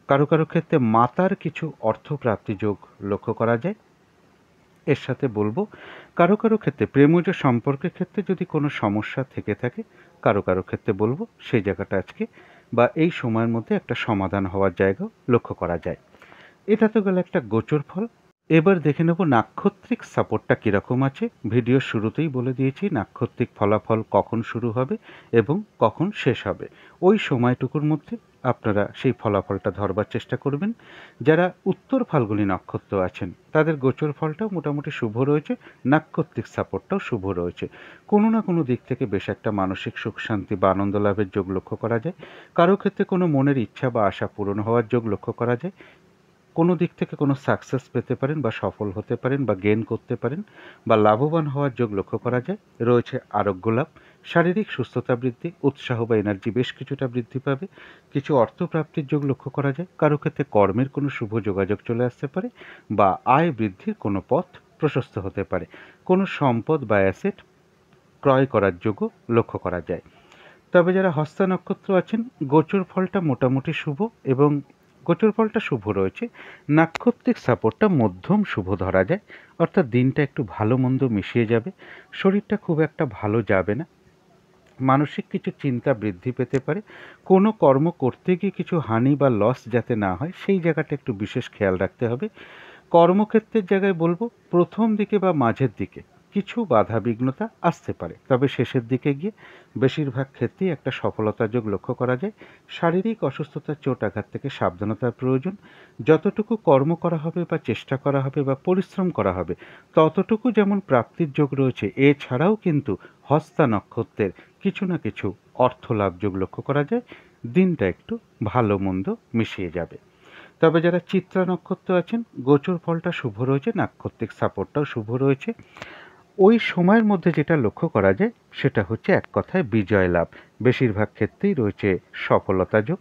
কারো কারো ক্ষেত্রে মাতার কিছু অর্থপ্রাপ্তি যোগ লক্ষ্য করা যায়। এর সাথে বলবো, কারো কারো ক্ষেত্রে প্রেমজ সম্পর্কের ক্ষেত্রে যদি কোনো সমস্যা থেকে থাকে, কারো কারো ক্ষেত্রে বলবো সেই জায়গাটা আজকে বা এই সময়ের মধ্যে একটা সমাধান হওয়ার জায়গাও লক্ষ্য করা যায়। এটা তো গেল একটা গোচর ফল। এবার দেখে নেব নাক্ষত্রিক সাপোর্টটা কীরকম আছে। ভিডিওর শুরুতেই বলে দিয়েছি নাক্ষত্রিক ফলাফল কখন শুরু হবে এবং কখন শেষ হবে। ওই সময়টুকুর মধ্যে আপনারা সেই ফলাফলটা ধরবার চেষ্টা করবেন। যারা উত্তর ফাল্গুনী নক্ষত্র আছেন তাদের গোচর ফলটাও মোটামুটি শুভ রয়েছে, নাক্ষত্রিক সাপোর্টটাও শুভ রয়েছে। কোনো না কোনো দিক থেকে বেশ একটা মানসিক সুখ শান্তি বা আনন্দ লাভের যোগ লক্ষ্য করা যায়। কারো ক্ষেত্রে কোনো মনের ইচ্ছা বা আশা পূরণ হওয়ার যোগ লক্ষ্য করা যায়। কোনো দিক থেকে কোনো সাকসেস পেতে পারেন বা সফল হতে পারেন বা গেইন করতে পারেন বা লাভবান হওয়ার যোগ লক্ষ্য করা যায়। রয়েছে আরোগ্য লাভ, শারীরিক সুস্থতা বৃদ্ধি, উৎসাহ বা এনার্জি বেশ কিছুটা বৃদ্ধি পাবে। কিছু অর্থপ্রাপ্তির যোগ লক্ষ্য করা যায়। কারো ক্ষেত্রে কর্মের কোনো শুভ যোগাযোগ চলে আসতে পারে বা আয় বৃদ্ধির কোনো পথ প্রশস্ত হতে পারে। কোনো সম্পদ বা অ্যাসেট ক্রয় করার যোগও লক্ষ্য করা যায়। তবে যারা হস্তা নক্ষত্র আছেন, গোচর ফলটা মোটামুটি শুভ এবং গোচর ফলটা শুভ রয়েছে। নাক্ষত্রিক সাপোর্টটা মধ্যম শুভ ধরা যায়, অর্থাৎ দিনটা একটু ভালো মন্দ মিশিয়ে যাবে। শরীরটা খুব একটা ভালো যাবে না, মানসিক কিছু চিন্তা বৃদ্ধি পেতে পারে। কোনো কর্ম করতে গিয়ে কিছু হানি বা লস যাতে না হয় সেই জায়গাটা একটু বিশেষ খেয়াল রাখতে হবে। কর্মক্ষেত্রের জায়গায় বলবো প্রথম দিকে বা মাঝের দিকে কিছু বাধা বিঘ্নতা আসতে পারে, তবে শেষের দিকে গিয়ে বেশিরভাগ ক্ষেত্রেই একটা সফলতা যোগ লক্ষ্য করা যায়। শারীরিক অসুস্থতার চোট আঘাত থেকে সাবধানতার প্রয়োজন। যতটুকু কর্ম করা হবে বা চেষ্টা করা হবে বা পরিশ্রম করা হবে ততটুকু যেমন প্রাপ্তির যোগ রয়েছে, এছাড়াও কিন্তু হস্তা নক্ষত্রের কিছু না কিছু অর্থ লাভ যোগ লক্ষ্য করা যায়। দিনটা একটু ভালো মন্দ মিশিয়ে যাবে। তবে যারা চিত্রা নক্ষত্র আছেন, গোচর ফলটা শুভ রয়েছে, নাক্ষত্রিক সাপোর্টটাও শুভ রয়েছে। ওই সময়ের মধ্যে যেটা লক্ষ্য করা যায় সেটা হচ্ছে এক কথায় বিজয় লাভ। বেশিরভাগ ক্ষেত্রেই রয়েছে সফলতা যোগ।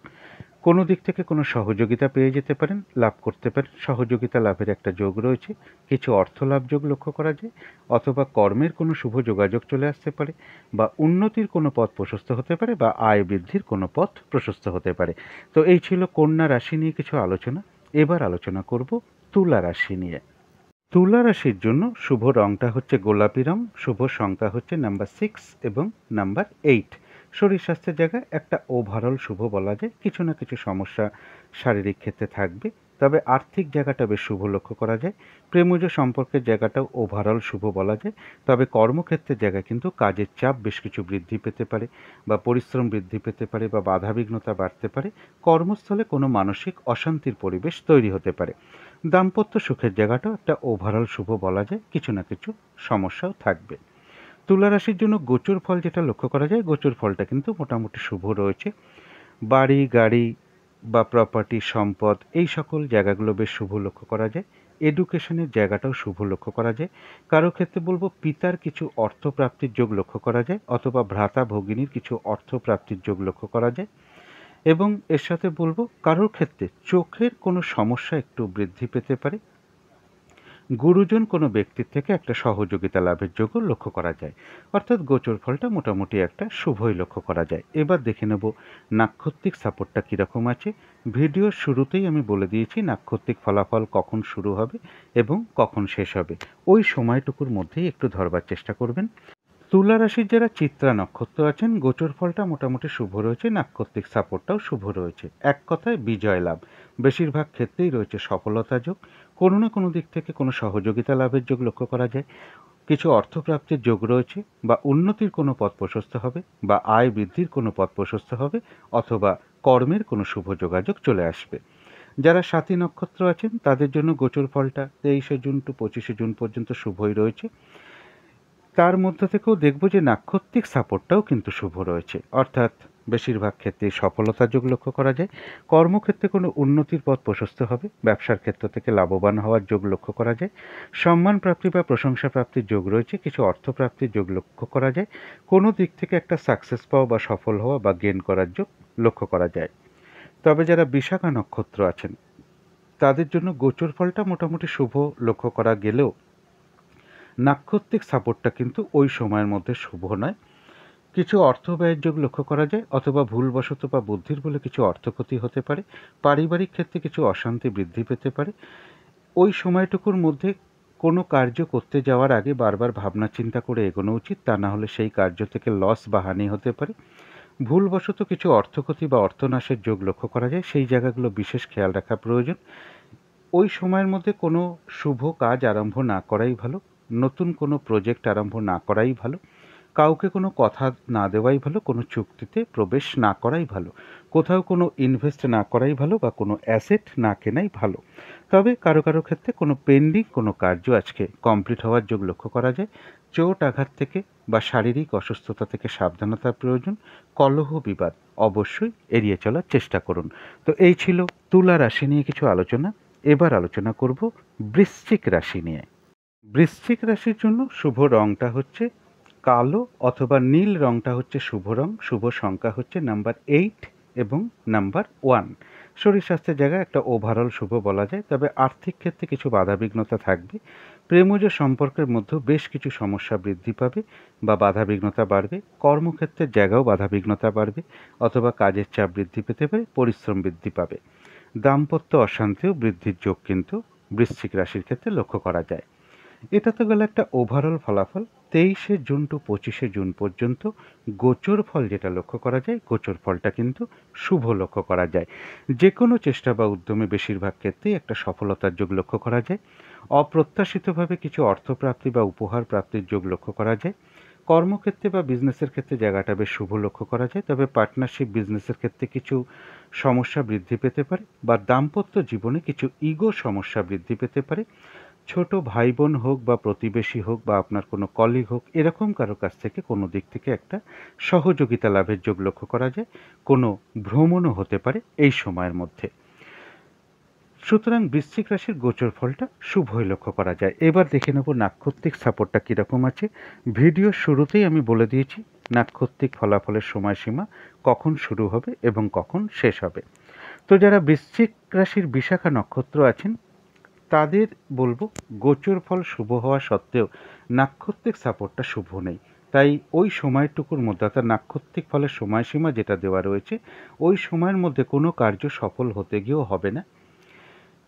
কোনো দিক থেকে কোনো সহযোগিতা পেয়ে যেতে পারেন, লাভ করতে পারেন। সহযোগিতা লাভের একটা যোগ রয়েছে। কিছু অর্থ লাভ যোগ লক্ষ্য করা যায়, অথবা কর্মের কোনো শুভ যোগাযোগ চলে আসতে পারে বা উন্নতির কোনো পথ প্রশস্ত হতে পারে বা আয় বৃদ্ধির কোনো পথ প্রশস্ত হতে পারে। তো এই ছিল কন্যা রাশি নিয়ে কিছু আলোচনা। এবার আলোচনা করব তুলা রাশি নিয়ে। তুলা রাশির জন্য শুভ রংটা হচ্ছে গোলাপি রং, শুভ সংখ্যা হচ্ছে নাম্বার 6 এবং নাম্বার 8। শরীর স্বাস্থ্যের জায়গায় একটা ওভারঅল শুভ বলা যায়। কিছু না কিছু সমস্যা শারীরিক ক্ষেত্রে থাকবে, তবে আর্থিক জায়গাটা বেশ শুভ লক্ষ্য করা যায়। প্রেমজ সম্পর্কের জায়গাটাও ওভারঅল শুভ বলা যায়। তবে কর্মক্ষেত্রের জায়গায় কিন্তু কাজের চাপ বেশ কিছু বৃদ্ধি পেতে পারে বা পরিশ্রম বৃদ্ধি পেতে পারে বা বাধাবিঘ্নতা বাড়তে পারে। কর্মস্থলে কোনো মানসিক অশান্তির পরিবেশ তৈরি হতে পারে। দাম্পত্য সুখের জায়গাটাও একটা ওভারঅল শুভ বলা যায়। কিছু না কিছু সমস্যাও থাকবে। তুলা রাশির জন্য গোচর ফল যেটা লক্ষ্য করা যায়, গোচর ফলটা কিন্তু মোটামুটি শুভ রয়েছে। বাড়ি গাড়ি বা প্রপার্টি সম্পদ এই সকল জায়গাগুলো বেশ শুভ লক্ষ্য করা যায়। এডুকেশনের জায়গাটাও শুভ লক্ষ্য করা যায়। কারো ক্ষেত্রে বলবো পিতার কিছু অর্থপ্রাপ্তির যোগ লক্ষ্য করা যায়, অথবা ভ্রাতা ভগিনীর কিছু অর্থপ্রাপ্তির যোগ লক্ষ্য করা যায়। এবং এর সাথে বলবো কারোর ক্ষেত্রে চোখের কোনো সমস্যা একটু বৃদ্ধি পেতে পারে। গুরুজন কোনো ব্যক্তির থেকে একটা সহযোগিতা লাভের যোগও লক্ষ্য করা যায়। অর্থাৎ গোচর ফলটা মোটামুটি একটা শুভই লক্ষ্য করা যায়। এবার দেখে নেব নাক্ষত্রিক সাপোর্টটা কীরকম আছে। ভিডিওর শুরুতেই আমি বলে দিয়েছি নাক্ষত্রিক ফলাফল কখন শুরু হবে এবং কখন শেষ হবে। ওই সময়টুকুর মধ্যেই একটু ধরবার চেষ্টা করবেন। তুলা রাশির যারা চিত্রা নক্ষত্র আছেন, গোচর ফলটা মোটামুটি শুভ রয়েছে, নাক্ষত্রিক সাপোর্টটাও শুভ রয়েছে। এক কথায় বিজয় লাভ। বেশিরভাগ ক্ষেত্রেই রয়েছে সফলতা যোগ। কোনো না কোনো দিক থেকে কোনো সহযোগিতা লাভের যোগ লক্ষ্য করা যায়। কিছু অর্থপ্রাপ্তির যোগ রয়েছে বা উন্নতির কোনো পথ প্রশস্ত হবে বা আয় বৃদ্ধির কোনো পথ প্রশস্ত হবে, অথবা কর্মের কোনো শুভ যোগাযোগ চলে আসবে। যারা স্বাতী নক্ষত্র আছেন তাদের জন্য গোচর ফলটা 23শে জুন টু 25শে জুন পর্যন্ত শুভই রয়েছে। তার মধ্য থেকেও দেখব যে নাক্ষত্রিক সাপোর্টটাও কিন্তু শুভ রয়েছে, অর্থাৎ বেশিরভাগ ক্ষেত্রেই সফলতার যোগ লক্ষ্য করা যায়। কর্মক্ষেত্রে কোনো উন্নতির পথ প্রশস্ত হবে। ব্যবসার ক্ষেত্র থেকে লাভবান হওয়ার যোগ লক্ষ্য করা যায়। সম্মান প্রাপ্তি বা প্রশংসা প্রাপ্তির যোগ রয়েছে। কিছু অর্থ প্রাপ্তির যোগ লক্ষ্য করা যায়। কোনো দিক থেকে একটা সাকসেস পাওয়া বা সফল হওয়া বা গেইন করার যোগ লক্ষ্য করা যায়। তবে যারা বিশাখা নক্ষত্র আছেন তাদের জন্য গোচর ফলটা মোটামুটি শুভ লক্ষ্য করা গেলেও নাক্ষত্রিক সাপোর্টটা কিন্তু ওই সময়ের মধ্যে শুভ নয়। কিছু অর্থ ব্যয়ের যোগ লক্ষ্য করা যায়, অথবা ভুলবশত বা বুদ্ধির বলে কিছু অর্থক্ষতি হতে পারে। পারিবারিক ক্ষেত্রে কিছু অশান্তি বৃদ্ধি পেতে পারে। ওই সময়টুকুর মধ্যে কোনো কার্য করতে যাওয়ার আগে বারবার ভাবনা চিন্তা করে এগোনো উচিত, তা না হলে সেই কার্য থেকে লস বা হানি হতে পারে। ভুলবশত কিছু অর্থক্ষতি বা অর্থনাশের যোগ লক্ষ্য করা যায়, সেই জায়গাগুলো বিশেষ খেয়াল রাখা প্রয়োজন। ওই সময়ের মধ্যে কোনো শুভ কাজ আরম্ভ না করাই ভালো। নতুন কোনো প্রজেক্ট আরম্ভ না করাই ভালো। কাউকে কোনো কথা না দেওয়াই ভালো। কোনো চুক্তিতে প্রবেশ না করাই ভালো। কোথাও কোনো ইনভেস্ট না করাই ভালো, বা কোনো অ্যাসেট না কেনাই ভালো। তবে কারো কারো ক্ষেত্রে কোনো পেন্ডিং কোনো কার্য আজকে কমপ্লিট হওয়ার যোগ লক্ষ্য করা যায়। চোট আঘাত থেকে বা শারীরিক অসুস্থতা থেকে সাবধানতার প্রয়োজন। কলহ বিবাদ অবশ্যই এড়িয়ে চলার চেষ্টা করুন। তো এই ছিল তুলা রাশি নিয়ে কিছু আলোচনা। এবার আলোচনা করব বৃশ্চিক রাশি নিয়ে। বৃশ্চিক রাশির জন্য শুভ রংটা হচ্ছে কালো অথবা নীল রংটা হচ্ছে শুভ রং। শুভ সংখ্যা হচ্ছে নাম্বার 8 এবং নাম্বার 1। শরীর স্বাস্থ্যের জায়গায় একটা ওভারঅল শুভ বলা যায়। তবে আর্থিক ক্ষেত্রে কিছু বাধাবিঘ্নতা থাকবে। প্রেমজ সম্পর্কের মধ্যে বেশ কিছু সমস্যা বৃদ্ধি পাবে বা বাধাবিঘ্নতা বাড়বে। কর্মক্ষেত্রের জায়গাও বাধাবিঘ্নতা বাড়বে, অথবা কাজের চাপ বৃদ্ধি পেতে পারে, পরিশ্রম বৃদ্ধি পাবে। দাম্পত্য অশান্তিও বৃদ্ধির যোগ কিন্তু বৃশ্চিক রাশির ক্ষেত্রে লক্ষ্য করা যায়। এটা তো গেল একটা ওভারঅল ফলাফল। 23শে জুন টু 25শে জুন পর্যন্ত গোচর ফল যেটা লক্ষ্য করা যায়, গোচর ফলটা কিন্তু শুভ লক্ষ্য করা যায়। যে কোনো চেষ্টা বা উদ্যমে বেশিরভাগ ক্ষেত্রেই একটা সফলতার যোগ লক্ষ্য করা যায়। অপ্রত্যাশিতভাবে কিছু অর্থপ্রাপ্তি বা উপহার প্রাপ্তির যোগ লক্ষ্য করা যায়। কর্মক্ষেত্রে বা বিজনেসের ক্ষেত্রে জায়গাটা বেশ শুভ লক্ষ্য করা যায়। তবে পার্টনারশিপ বিজনেসের ক্ষেত্রে কিছু সমস্যা বৃদ্ধি পেতে পারে, বা দাম্পত্য জীবনে কিছু ইগো সমস্যা বৃদ্ধি পেতে পারে। ছোট ভাই বোন হোক বা প্রতিবেশী হোক বা আপনার কোনো কলিগ হোক, এরকম কারো কাছ থেকে কোনো দিক থেকে একটা সহযোগিতা লাভের যোগ লক্ষ্য করা যায়। কোনো ভ্রমণও হতে পারে এই সময়ের মধ্যে। সুতরাং বৃশ্চিক রাশির গোচর ফলটা শুভই লক্ষ্য করা যায়। এবার দেখে নেব নাক্ষত্রিক সাপোর্টটা কীরকম আছে। ভিডিওর শুরুতেই আমি বলে দিয়েছি নাক্ষত্রিক ফলাফলের সময়সীমা কখন শুরু হবে এবং কখন শেষ হবে। তো যারা বৃশ্চিক রাশির বিশাখা নক্ষত্র আছেন তাদের বলবো, গোচর ফল শুভ হওয়া সত্ত্বেও নাক্ষত্রিক সাপোর্টটা শুভ নেই। তাই ওই সময়টুকুর মধ্যে, অর্থাৎ নাক্ষত্রিক ফলের সময়সীমা যেটা দেওয়া রয়েছে, ওই সময়ের মধ্যে কোনো কার্য সফল হতে গিয়েও হবে না।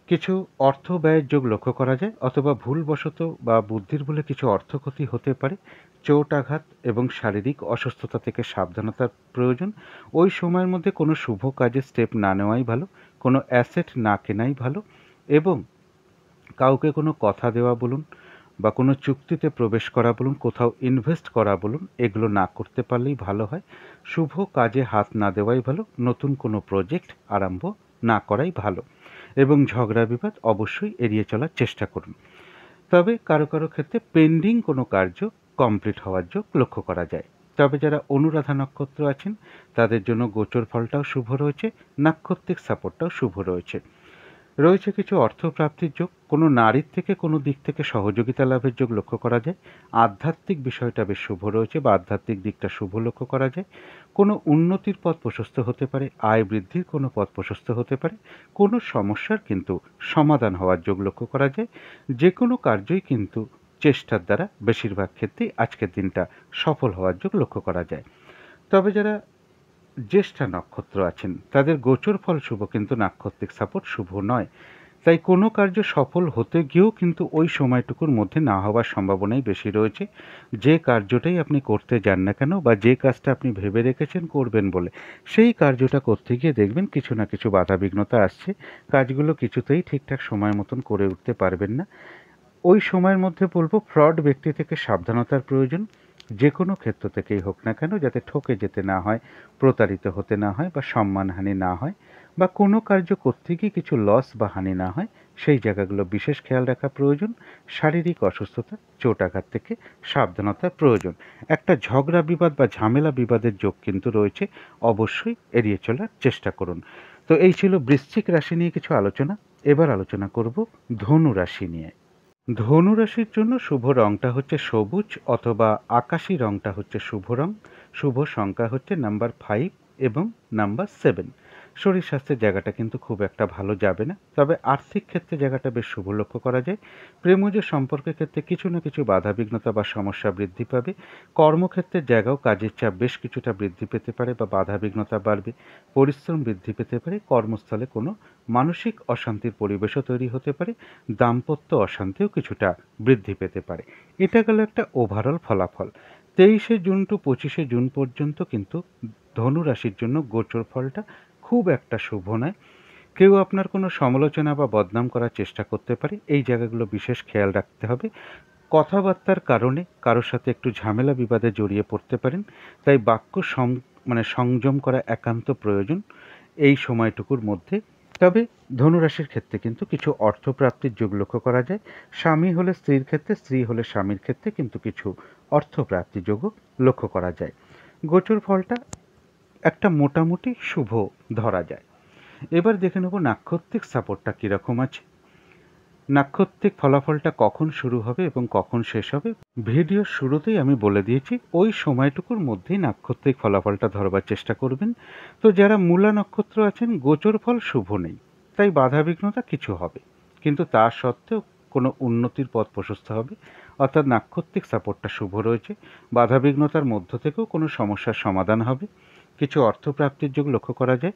কিছু অর্থ ব্যয়ের যোগ লক্ষ্য করা যায়, অথবা ভুলবশত বা বুদ্ধির বলে কিছু অর্থক্ষতি হতে পারে। চোট আঘাত এবং শারীরিক অসুস্থতা থেকে সাবধানতার প্রয়োজন। ওই সময়ের মধ্যে কোনো শুভ কাজে স্টেপ না নেওয়াই ভালো। কোনো অ্যাসেট না কেনাই ভালো। এবং কাউকে কোনো কথা দেওয়া বলুন বা কোনো চুক্তিতে প্রবেশ করা বলুন, কোথাও ইনভেস্ট করা বলুন, এগুলো না করতে পারলেই ভালো হয়। শুভ কাজে হাত না দেওয়াই ভালো। নতুন কোনো প্রজেক্ট আরম্ভ না করাই ভালো। এবং ঝগড়া বিবাদ অবশ্যই এড়িয়ে চলার চেষ্টা করুন। তবে কারো কারো ক্ষেত্রে পেন্ডিং কোনো কার্য কমপ্লিট হওয়ার যোগ লক্ষ্য করা যায়। তবে যারা অনুরাধা নক্ষত্র আছেন তাদের জন্য গোচর ফলটাও শুভ রয়েছে, নাক্ষত্রিক সাপোর্টটাও শুভ রয়েছে। রয়েছে কিছু অর্থপ্রাপ্তির যোগ। কোনো নারীর থেকে কোনো দিক থেকে সহযোগিতা লাভের যোগ লক্ষ্য করা যায়। আধ্যাত্মিক বিষয়টা বেশ শুভ রয়েছে, বা আধ্যাত্মিক দিকটা শুভ লক্ষ্য করা যায়। কোনো উন্নতির পথ প্রশস্ত হতে পারে, আয় বৃদ্ধির কোনো পথ প্রশস্ত হতে পারে। কোনো সমস্যার কিন্তু সমাধান হওয়ার যোগ লক্ষ্য করা যায়। যে কোনো কার্যই কিন্তু চেষ্টার দ্বারা বেশিরভাগ ক্ষেত্রেই আজকের দিনটা সফল হওয়ার যোগ লক্ষ্য করা যায়। তবে যারা জ্যেষ্ঠা নক্ষত্র আছেন তাদের গোচর ফল শুভ, কিন্তু নাক্ষত্রিক সাপোর্ট শুভ নয়। তাই কোনো কার্য সফল হতে গিয়েও কিন্তু ওই সময়টুকুর মধ্যে না হওয়ার সম্ভাবনাই বেশি রয়েছে। যে কার্যটাই আপনি করতে যান না কেন, বা যে কাজটা আপনি ভেবে রেখেছেন করবেন বলে, সেই কার্যটা করতে গিয়ে দেখবেন কিছু না কিছু বাধাবিঘ্নতা আসছে। কাজগুলো কিছুতেই ঠিকঠাক সময় মতন করে উঠতে পারবেন না। ওই সময়ের মধ্যে বলবো ফ্রড ব্যক্তি থেকে সাবধানতার প্রয়োজন। যে কোনো ক্ষেত্র থেকেই হোক না কেন, যাতে ঠকে যেতে না হয়, প্রতারিত হতে না হয়, বা সম্মানহানি না হয়। বা কোনো কার্য করতে গিয়ে কিছু লস বা হানি না হয় সেই জায়গাগুলো বিশেষ খেয়াল রাখা প্রয়োজন। শারীরিক অসুস্থতা, চোট আঘাত থেকে সাবধানতার প্রয়োজন। একটা ঝগড়া বিবাদ বা ঝামেলা বিবাদের যোগ কিন্তু রয়েছে, অবশ্যই এড়িয়ে চলার চেষ্টা করুন। তো এই ছিল বৃশ্চিক রাশি নিয়ে কিছু আলোচনা। এবার আলোচনা করব ধনু রাশি নিয়ে। ধনু রাশির জন্য শুভ রংটা হচ্ছে সবুজ অথবা আকাশি রংটা হচ্ছে শুভ রং। শুভ সংখ্যা হচ্ছে নাম্বার 5 এবং নাম্বার 7। শরীর স্বাস্থ্যের জায়গাটা কিন্তু খুব একটা ভালো যাবে না, তবে আর্থিক ক্ষেত্রে জায়গাটা বেশ শুভ লক্ষ্য করা যায়। প্রেমজ সম্পর্কের ক্ষেত্রে কিছু না কিছু বাধাবিঘ্নতা বা সমস্যা বৃদ্ধি পাবে। কর্মক্ষেত্রের জায়গাও কাজের চাপ বেশ কিছুটা বৃদ্ধি পেতে পারে বা বাধাবিঘ্নতা বাড়বে। পরিশ্রম বৃদ্ধি পেতে পারে। কর্মস্থলে কোনো মানসিক অশান্তির পরিবেশও তৈরি হতে পারে। দাম্পত্য অশান্তিও কিছুটা বৃদ্ধি পেতে পারে। এটা গেল একটা ওভারঅল ফলাফল। 23শে জুন টু 25শে জুন পর্যন্ত কিন্তু ধনু রাশির জন্য গোচর ফলটা খুব একটা শুভ নয়। কেউ আপনার কোনো সমালোচনা বা বদনাম করার চেষ্টা করতে পারে, এই জায়গাগুলো বিশেষ খেয়াল রাখতে হবে। কথাবার্তার কারণে কারোর সাথে একটু ঝামেলা বিবাদে জড়িয়ে পড়তে পারেন, তাই বাক্য সংযম করা একান্ত প্রয়োজন এই সময়টুকুর মধ্যে। তবে ধনুরাশির ক্ষেত্রে কিন্তু কিছু অর্থপ্রাপ্তির যোগ লক্ষ্য করা যায়। স্বামী হলে স্ত্রীর ক্ষেত্রে, স্ত্রী হলে স্বামীর ক্ষেত্রে কিন্তু কিছু অর্থপ্রাপ্তি যোগও লক্ষ্য করা যায়। গোচর ফলটা একটা মোটামুটি শুভ ধরা যায়। এবার দেখে নেব নাক্ষত্রিক সাপোর্টটা কীরকম আছে। নাক্ষত্রিক ফলাফলটা কখন শুরু হবে এবং কখন শেষ হবে ভিডিওর শুরুতেই আমি বলে দিয়েছি। ওই সময়টুকুর মধ্যেই নাক্ষত্রিক ফলাফলটা ধরবার চেষ্টা করবেন। তো যারা মূলা নক্ষত্র আছেন, গোচর ফল শুভ নেই, তাই বাধাবিঘ্নতা কিছু হবে, কিন্তু তা সত্ত্বেও কোনো উন্নতির পথ প্রশস্ত হবে। অর্থাৎ নাক্ষত্রিক সাপোর্টটা শুভ রয়েছে। বাধাবিঘ্নতার মধ্য থেকেও কোনো সমস্যার সমাধান হবে। কিছু অর্থপ্রাপ্তির যোগ লক্ষ্য করা যায়।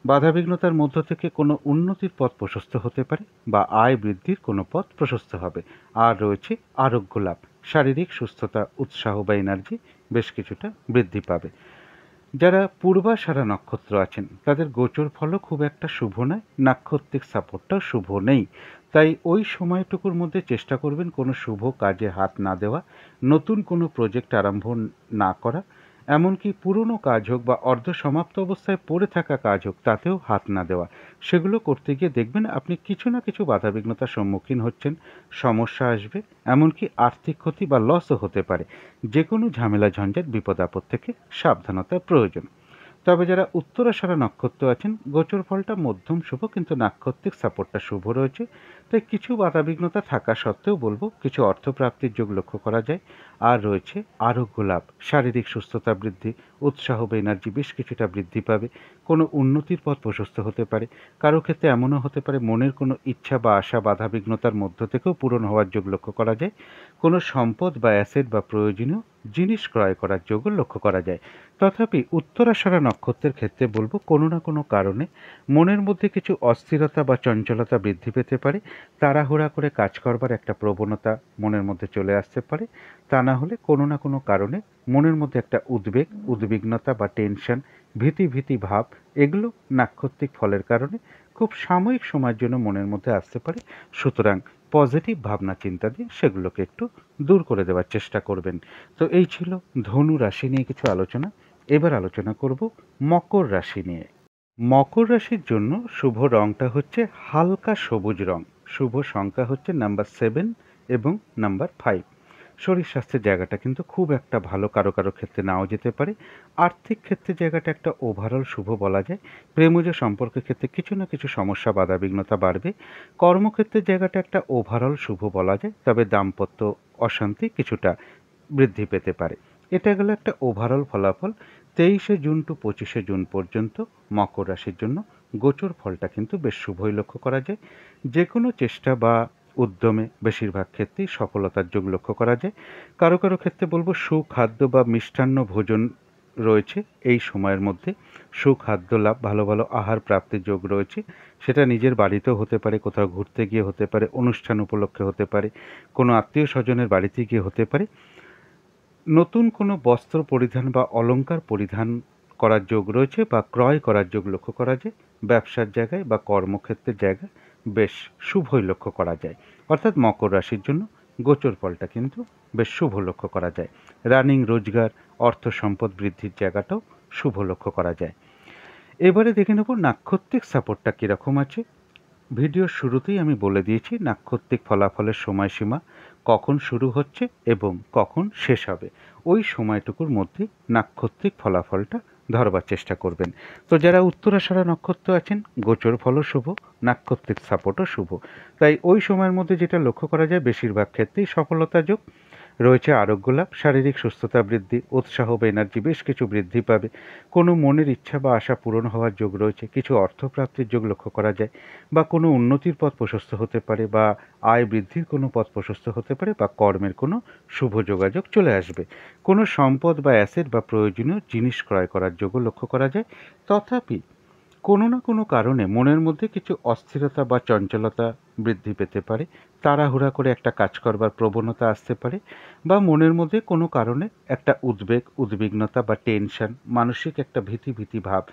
বাধাবিঘ্নতার মধ্য থেকে কোনো উন্নতির পথ প্রশস্ত হতে পারে বা আয় বৃদ্ধির কোনো পথ প্রশস্ত হবে। আর রয়েছে আরোগ্য লাভ। শারীরিক সুস্থতা, উৎসাহ বা এনার্জি বেশ কিছুটা বৃদ্ধি পাবে। যারা পূর্বাষাঢ়া নক্ষত্র আছেন তাদের গোচর ফলও খুব একটা শুভ নয়, নাক্ষত্রিক সাপোর্টটাও শুভ নেই। তাই ওই সময়টুকুর মধ্যে চেষ্টা করবেন কোনো শুভ কাজে হাত না দেওয়া, নতুন কোনো প্রজেক্ট আরম্ভ না করা, এমনকি পুরনো কাজ হোক বা অর্ধসমাপ্ত অবস্থায় পড়ে থাকা কাজ হোক তাতেও হাত না দেওয়া। সেগুলো করতে গিয়ে দেখবেন আপনি কিছু না কিছু বাধাবিঘ্নতার সম্মুখীন হচ্ছেন, সমস্যা আসবে, এমনকি আর্থিক ক্ষতি বা লসও হতে পারে। যে কোনো ঝামেলা ঝঞ্ঝাট বিপদ আপদ থেকে সাবধানতার প্রয়োজন। তবে যারা উত্তরাষাঢ়া নক্ষত্র আছেন, গোচর ফলটা মধ্যম শুভ, কিন্তু নাক্ষত্রিক সাপোর্টটা শুভ রয়েছে। তাই কিছু বাধাবিঘ্নতা থাকা সত্ত্বেও বলবো কিছু অর্থপ্রাপ্তির যোগ লক্ষ্য করা যায়। আর রয়েছে আরোগ্য লাভ, শারীরিক সুস্থতা বৃদ্ধি, উৎসাহ বা এনার্জি বেশ কিছুটা বৃদ্ধি পাবে। কোনো উন্নতির পথ প্রশস্ত হতে পারে। কারো ক্ষেত্রে এমনও হতে পারে মনের কোনো ইচ্ছা বা আশা বাধাবিঘ্নতার মধ্য থেকেও পূরণ হওয়ার যোগ লক্ষ্য করা যায়। কোনো সম্পদ বা অ্যাসেট বা প্রয়োজনীয় জিনিস ক্রয় করার যোগও লক্ষ্য করা যায়। তথাপি উত্তরাষাঢ়া নক্ষত্রের ক্ষেত্রে বলবো কোনো না কোনো কারণে মনের মধ্যে কিছু অস্থিরতা বা চঞ্চলতা বৃদ্ধি পেতে পারে। তাড়াহুড়া করে কাজ করবার একটা প্রবণতা মনের মধ্যে চলে আসতে পারে। তা না হলে কোনো না কোনো কারণে মনের মধ্যে একটা উদ্বেগ, উদ্বিগ্নতা বা টেনশন, ভীতি ভাব, এগুলো নাক্ষত্রিক ফলের কারণে খুব সাময়িক সময়ের জন্য মনের মধ্যে আসতে পারে। সুতরাং পজিটিভ ভাবনা চিন্তা দিয়ে সেগুলোকে একটু দূর করে দেওয়ার চেষ্টা করবেন। তো এই ছিল ধনু রাশি নিয়ে কিছু আলোচনা। এবার আলোচনা করব মকর রাশি নিয়ে। মকর রাশির জন্য শুভ রংটা হচ্ছে হালকা সবুজ রং। শুভ সংখ্যা হচ্ছে নাম্বার 7 এবং নাম্বার 5। শরীর স্বাস্থ্যের জায়গাটা কিন্তু খুব একটা ভালো কারো ক্ষেত্রে নাও যেতে পারে। আর্থিক ক্ষেত্রে জায়গাটা একটা ওভারঅল শুভ বলা যায়। প্রেমজ সম্পর্কের ক্ষেত্রে কিছু না কিছু সমস্যা বাধাবিঘ্নতা বাড়বে। কর্মক্ষেত্রের জায়গাটা একটা ওভারঅল শুভ বলা যায়, তবে দাম্পত্য অশান্তি কিছুটা বৃদ্ধি পেতে পারে। এটা গেল একটা ওভারঅল ফলাফল। 23শে জুন টু 25শে জুন পর্যন্ত মকর রাশির জন্য গোচর ফলটা কিন্তু বেশ শুভই লক্ষ্য করা যায়। যে কোনো চেষ্টা বা উদ্যমে বেশিরভাগ ক্ষেত্রেই সফলতার যোগ লক্ষ্য করা যায়। কারো ক্ষেত্রে বলবো সুখাদ্য বা মিষ্টান্ন ভোজন রয়েছে এই সময়ের মধ্যে। সুখাদ্য লাভ, ভালো আহার প্রাপ্তির যোগ রয়েছে। সেটা নিজের বাড়িতেও হতে পারে, কোথাও ঘুরতে গিয়ে হতে পারে, অনুষ্ঠান উপলক্ষে হতে পারে, কোনো আত্মীয় স্বজনের বাড়িতে গিয়ে হতে পারে। নতুন কোনো বস্ত্র পরিধান বা অলংকার পরিধান করার যোগ রয়েছে বা ক্রয় করার যোগ লক্ষ্য করা যায়। ব্যবসার জায়গায় বা কর্মক্ষেত্রের জায়গায় বেশ শুভই লক্ষ্য করা যায়। অর্থাৎ মকর রাশির জন্য গোচর ফলটা কিন্তু বেশ শুভ লক্ষ্য করা যায়। রানিং রোজগার, অর্থ সম্পদ বৃদ্ধির জায়গাটাও শুভ লক্ষ্য করা যায়। এবারে দেখে নেব নাক্ষত্রিক সাপোর্টটা কীরকম আছে। ভিডিওর শুরুতেই আমি বলে দিয়েছি নাক্ষত্রিক ফলাফলের সময়সীমা কখন শুরু হচ্ছে এবং কখন শেষ হবে। ওই সময়টুকুর মধ্যে নাক্ষত্রিক ফলাফলটা ধরবার চেষ্টা করবেন। তো যারা উত্তরাষাঢ়া নক্ষত্র আছেন, গোচর ফলও শুভ, নাক্ষত্রিক সাপোর্টও শুভ। তাই ওই সময়ের মধ্যে যেটা লক্ষ্য করা যায় বেশিরভাগ ক্ষেত্রেই সফলতা যোগ রয়েছে, আরোগ্য লাভ, শারীরিক সুস্থতা বৃদ্ধি, উৎসাহ বা এনার্জি বেশ কিছু বৃদ্ধি পাবে, কোনো মনের ইচ্ছা বা আশা পূরণ হওয়ার যোগ রয়েছে, কিছু অর্থপ্রাপ্তির যোগ লক্ষ্য করা যায়, বা কোনো উন্নতির পথ প্রশস্ত হতে পারে, বা আয় বৃদ্ধির কোনো পথ প্রশস্ত হতে পারে, বা কর্মের কোনো শুভ যোগাযোগ চলে আসবে। কোনো সম্পদ বা অ্যাসেট বা প্রয়োজনীয় জিনিস ক্রয় করার যোগও লক্ষ্য করা যায়। তথাপি কোনো না কোনো কারণে মনের মধ্যে কিছু অস্থিরতা বা চঞ্চলতা বৃদ্ধি পেতে পারে, তাড়াহুড়া করে একটা কাজ করবার প্রবণতা আসতে পারে, বা মনের মধ্যে কোনো কারণে একটা উদ্বেগ, উদ্বিগ্নতা বা টেনশন, মানসিক একটা ভীতি ভাব,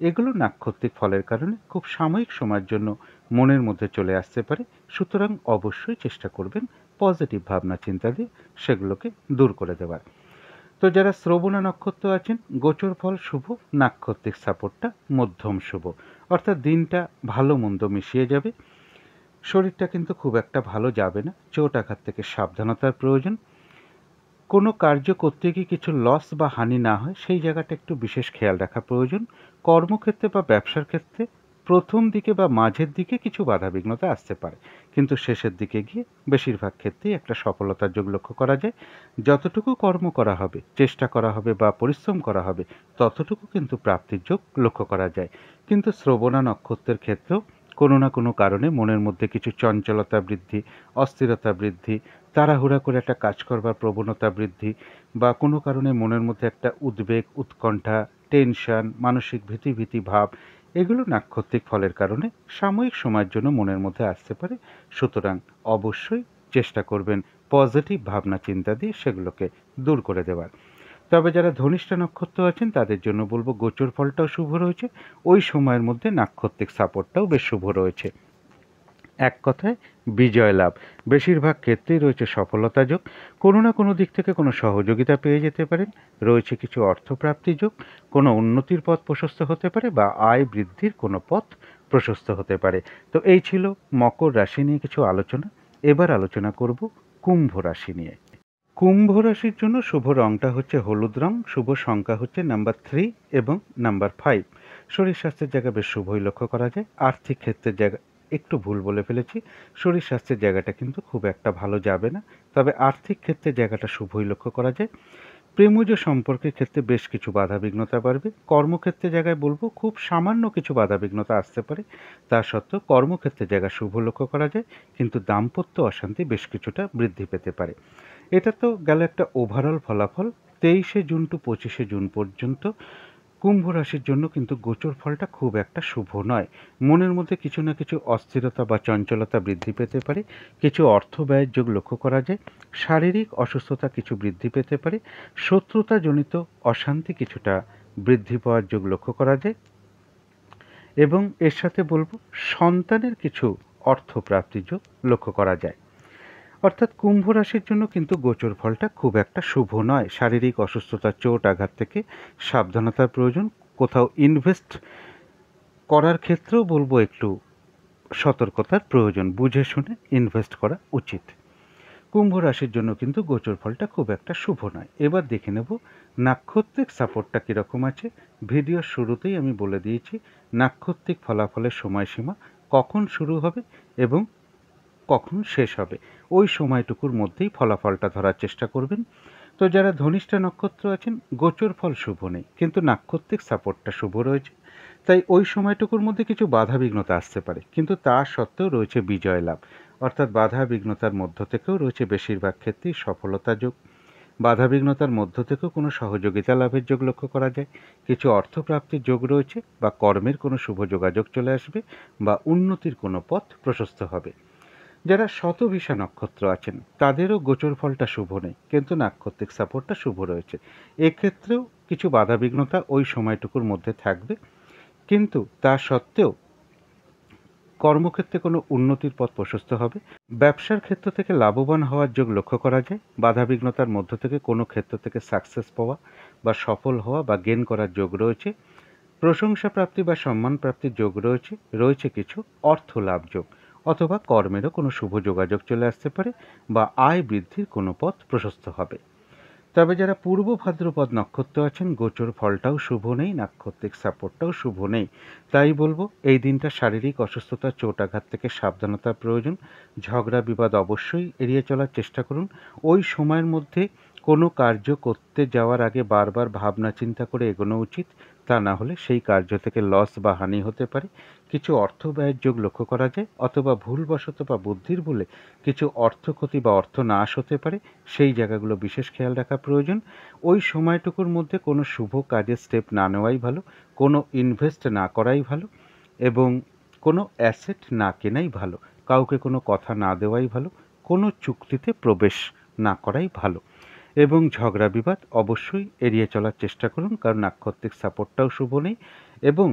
এগুলো নাক্ষত্রিক ফলের কারণে খুব সাময়িক সময়ের জন্য মনের মধ্যে চলে আসতে পারে। সুতরাং অবশ্যই চেষ্টা করবেন পজিটিভ ভাবনা চিন্তা দিয়ে সেগুলোকে দূর করে দেওয়ার। তো যারা শ্রবণা নক্ষত্র আছেন, গোচর ফল শুভ, নাক্ষত্রিক সাপোর্টটা মধ্যম শুভ। অর্থাৎ দিনটা ভালো মন্দ মিশিয়ে যাবে, শরীরটা কিন্তু খুব একটা ভালো যাবে না, চোট আঘাত থেকে সাবধানতার প্রয়োজন। কোনো কার্য করতে গিয়ে কিছু লস বা হানি না হয় সেই জায়গাটা একটু বিশেষ খেয়াল রাখা প্রয়োজন। কর্মক্ষেত্রে বা ব্যবসার ক্ষেত্রে প্রথম দিকে বা মাঝের দিকে কিছু বাধাবিঘ্নতা আসতে পারে, কিন্তু শেষের দিকে গিয়ে বেশিরভাগ ক্ষেত্রেই একটা সফলতার যোগ লক্ষ্য করা যায়। যতটুকু কর্ম করা হবে, চেষ্টা করা হবে বা পরিশ্রম করা হবে, ততটুকু কিন্তু প্রাপ্তির যোগ লক্ষ্য করা যায়। কিন্তু শ্রবণা নক্ষত্রের ক্ষেত্রেও কোনো না কোনো কারণে মনের মধ্যে কিছু চঞ্চলতা বৃদ্ধি, অস্থিরতা বৃদ্ধি, তাড়াহুড়া করে একটা কাজ করবার প্রবণতা বৃদ্ধি, বা কোনো কারণে মনের মধ্যে একটা উদ্বেগ, উৎকণ্ঠা, টেনশন, মানসিক ভীতি ভাব, এগুলো নাক্ষত্রিক ফলের কারণে সাময়িক সময়ের জন্য মনের মধ্যে আসতে পারে। সুতরাং অবশ্যই চেষ্টা করবেন পজিটিভ ভাবনা চিন্তা দিয়ে সেগুলোকে দূর করে দেওয়ার। তবে যারা ধনিষ্ঠা নক্ষত্র আছেন তাদের জন্য বলবো গোচর ফলটাও শুভ রয়েছে, ওই সময়ের মধ্যে নাক্ষত্রিক সাপোর্টটাও বেশ শুভ রয়েছে। এক কথায় বিজয় লাভ, বেশিরভাগ ক্ষেত্রেই রয়েছে সফলতা যোগ, কোনো না কোনো দিক থেকে কোনো সহযোগিতা পেয়ে যেতে পারেন, রয়েছে কিছু অর্থপ্রাপ্তি যোগ, কোনো উন্নতির পথ প্রশস্ত হতে পারে, বা আয় বৃদ্ধির কোনো পথ প্রশস্ত হতে পারে। তো এই ছিল মকর রাশি নিয়ে কিছু আলোচনা। এবার আলোচনা করব কুম্ভ রাশি নিয়ে। কুম্ভ রাশির জন্য শুভ রংটা হচ্ছে হলুদ রং, শুভ সংখ্যা হচ্ছে নাম্বার 3 এবং নাম্বার 5। শরীর স্বাস্থ্যের জায়গা বেশ শুভই লক্ষ্য করা যায়। আর্থিক ক্ষেত্রের জায়গা একটু ভুল বলে ফেলেছি, শরীর স্বাস্থ্যের জায়গাটা কিন্তু খুব একটা ভালো যাবে না, তবে আর্থিক ক্ষেত্রের জায়গাটা শুভই লক্ষ্য করা যায়। প্রেমজ সম্পর্কের ক্ষেত্রে বেশ কিছু বাধাবিঘ্নতা বাড়বে। কর্মক্ষেত্রের জায়গায় বলবো খুব সামান্য কিছু বাধাবিঘ্নতা আসতে পারে, তা সত্ত্বেও কর্মক্ষেত্রের জায়গা শুভ লক্ষ্য করা যায়, কিন্তু দাম্পত্য অশান্তি বেশ কিছুটা বৃদ্ধি পেতে পারে। এটা তো গেল একটা ওভারঅল ফলাফল। 23শে জুন টু 25শে জুন পর্যন্ত কুম্ভ রাশির জন্য কিন্তু গোচর ফলটা খুব একটা শুভ নয়। মনের মধ্যে কিছু না কিছু অস্থিরতা বা চঞ্চলতা বৃদ্ধি পেতে পারে, কিছু অর্থ ব্যয়ের যোগ লক্ষ্য করা যায়, শারীরিক অসুস্থতা কিছু বৃদ্ধি পেতে পারে, শত্রুতাজনিত অশান্তি কিছুটা বৃদ্ধি পাওয়ার যোগ লক্ষ্য করা যায়, এবং এর সাথে বলবো সন্তানের কিছু অর্থপ্রাপ্তির যোগ লক্ষ্য করা যায়। অর্থাৎ কুম্ভ রাশির জন্য কিন্তু গোচর ফলটা খুব একটা শুভ নয়। শারীরিক অসুস্থতা, চোট আঘাত থেকে সাবধানতার প্রয়োজন। কোথাও ইনভেস্ট করার ক্ষেত্রেও বলবো একটু সতর্কতার প্রয়োজন, বুঝে শুনে ইনভেস্ট করা উচিত। কুম্ভ রাশির জন্য কিন্তু গোচর ফলটা খুব একটা শুভ নয়। এবার দেখে নেব নাক্ষত্রিক সাপোর্টটা কীরকম আছে। ভিডিওর শুরুতেই আমি বলে দিয়েছি নাক্ষত্রিক ফলাফলের সময়সীমা কখন শুরু হবে এবং কখন শেষ হবে, ওই সময়টুকুর মধ্যেই ফলাফলটা ধরার চেষ্টা করবেন। তো যারা ধনিষ্ঠা নক্ষত্র আছেন, গোচর ফল শুভ নেই, কিন্তু নাক্ষত্রিক সাপোর্টটা শুভ রয়েছে, তাই ওই সময়টুকুর মধ্যে কিছু বাধা বিঘ্নতা আসতে পারে, কিন্তু তা সত্ত্বেও রয়েছে বিজয় লাভ। অর্থাৎ বাধা বিঘ্নতার মধ্য থেকেও রয়েছে বেশিরভাগ ক্ষেত্রেই সফলতা যোগ। বাধা বিঘ্নতার মধ্য থেকেও কোনো সহযোগিতা লাভের যোগ লক্ষ্য করা যায়, কিছু অর্থপ্রাপ্তির যোগ রয়েছে, বা কর্মের কোনো শুভ যোগাযোগ চলে আসবে, বা উন্নতির কোনো পথ প্রশস্ত হবে। যারা শতভিষা নক্ষত্র আছেন তাদেরও গোচর ফলটা শুভ নেই, কিন্তু নাক্ষত্রিক সাপোর্টটা শুভ রয়েছে। এক্ষেত্রেও কিছু বাধাবিঘ্নতা ওই সময়টুকুর মধ্যে থাকবে, কিন্তু তা সত্ত্বেও কর্মক্ষেত্রে কোনো উন্নতির পথ প্রশস্ত হবে। ব্যবসার ক্ষেত্র থেকে লাভবান হওয়ার যোগ লক্ষ্য করা যায়। বাধাবিঘ্নতার মধ্য থেকে কোনো ক্ষেত্র থেকে সাকসেস পাওয়া বা সফল হওয়া বা গেন করার যোগ রয়েছে। প্রশংসা প্রাপ্তি বা সম্মান প্রাপ্তির যোগ রয়েছে, রয়েছে কিছু অর্থ লাভ যোগ, অথবা কর্মেরও কোনো শুভ যোগাযোগ চলে আসতে পারে বা আয় বৃদ্ধির কোনো পথ প্রশস্ত হবে। তবে যারা পূর্ব ভাদ্রপদ নক্ষত্র আছেন, গোচর ফলটাও শুভ নেই, নাক্ষত্রিক সাপোর্টটাও শুভ নেই। তাই বলবো এই দিনটা শারীরিক অসুস্থতা, চোট আঘাত থেকে সাবধানতার প্রয়োজন। ঝগড়া বিবাদ অবশ্যই এড়িয়ে চলার চেষ্টা করুন। ওই সময়ের মধ্যে কোনো কার্য করতে যাওয়ার আগে বারবার ভাবনা চিন্তা করে এগোনো উচিত, তা না হলে সেই কার্য থেকে লস বা হানি হতে পারে। কিছু অর্থ ব্যয়ের যোগ লক্ষ্য করা যায়, অথবা ভুলবশত বা বুদ্ধির ভুলে কিছু অর্থ ক্ষতি বা অর্থ নাশ হতে পারে, সেই জায়গাগুলো বিশেষ খেয়াল রাখা প্রয়োজন। ওই সময়টুকুর মধ্যে কোনো শুভ কাজের স্টেপ না নেওয়াই ভালো, কোনো ইনভেস্ট না করাই ভালো, এবং কোনো অ্যাসেট না কেনাই ভালো, কাউকে কোনো কথা না দেওয়াই ভালো, কোনো চুক্তিতে প্রবেশ না করাই ভালো, এবং ঝগড়া বিবাদ অবশ্যই এড়িয়ে চলার চেষ্টা করুন, কারণ নাক্ষত্রিক সাপোর্টটাও শুভ নেই এবং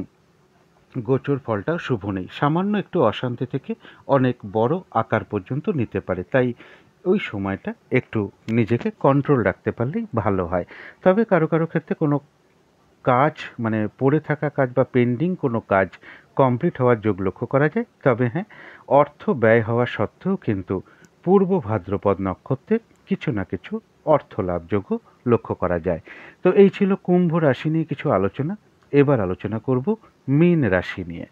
গোচর ফলটাও শুভ নেই। সামান্য একটু অশান্তি থেকে অনেক বড় আকার পর্যন্ত নিতে পারে, তাই ওই সময়টা একটু নিজেকে কন্ট্রোল রাখতে পারলেই ভালো হয়। তবে কারো কারো ক্ষেত্রে কোনো কাজ, মানে পড়ে থাকা কাজ বা পেন্ডিং কোনো কাজ কমপ্লিট হওয়ার যোগ লক্ষ্য করা যায়। তবে হ্যাঁ, অর্থ ব্যয় হওয়া সত্ত্বেও কিন্তু পূর্ব ভাদ্রপদ নক্ষত্রের কিছু না কিছু অর্থ লাভযোগও লক্ষ্য করা যায়। তো এই ছিল কুম্ভ রাশি নিয়ে কিছু আলোচনা। এবার আলোচনা করব মীন রাশি নিয়ে।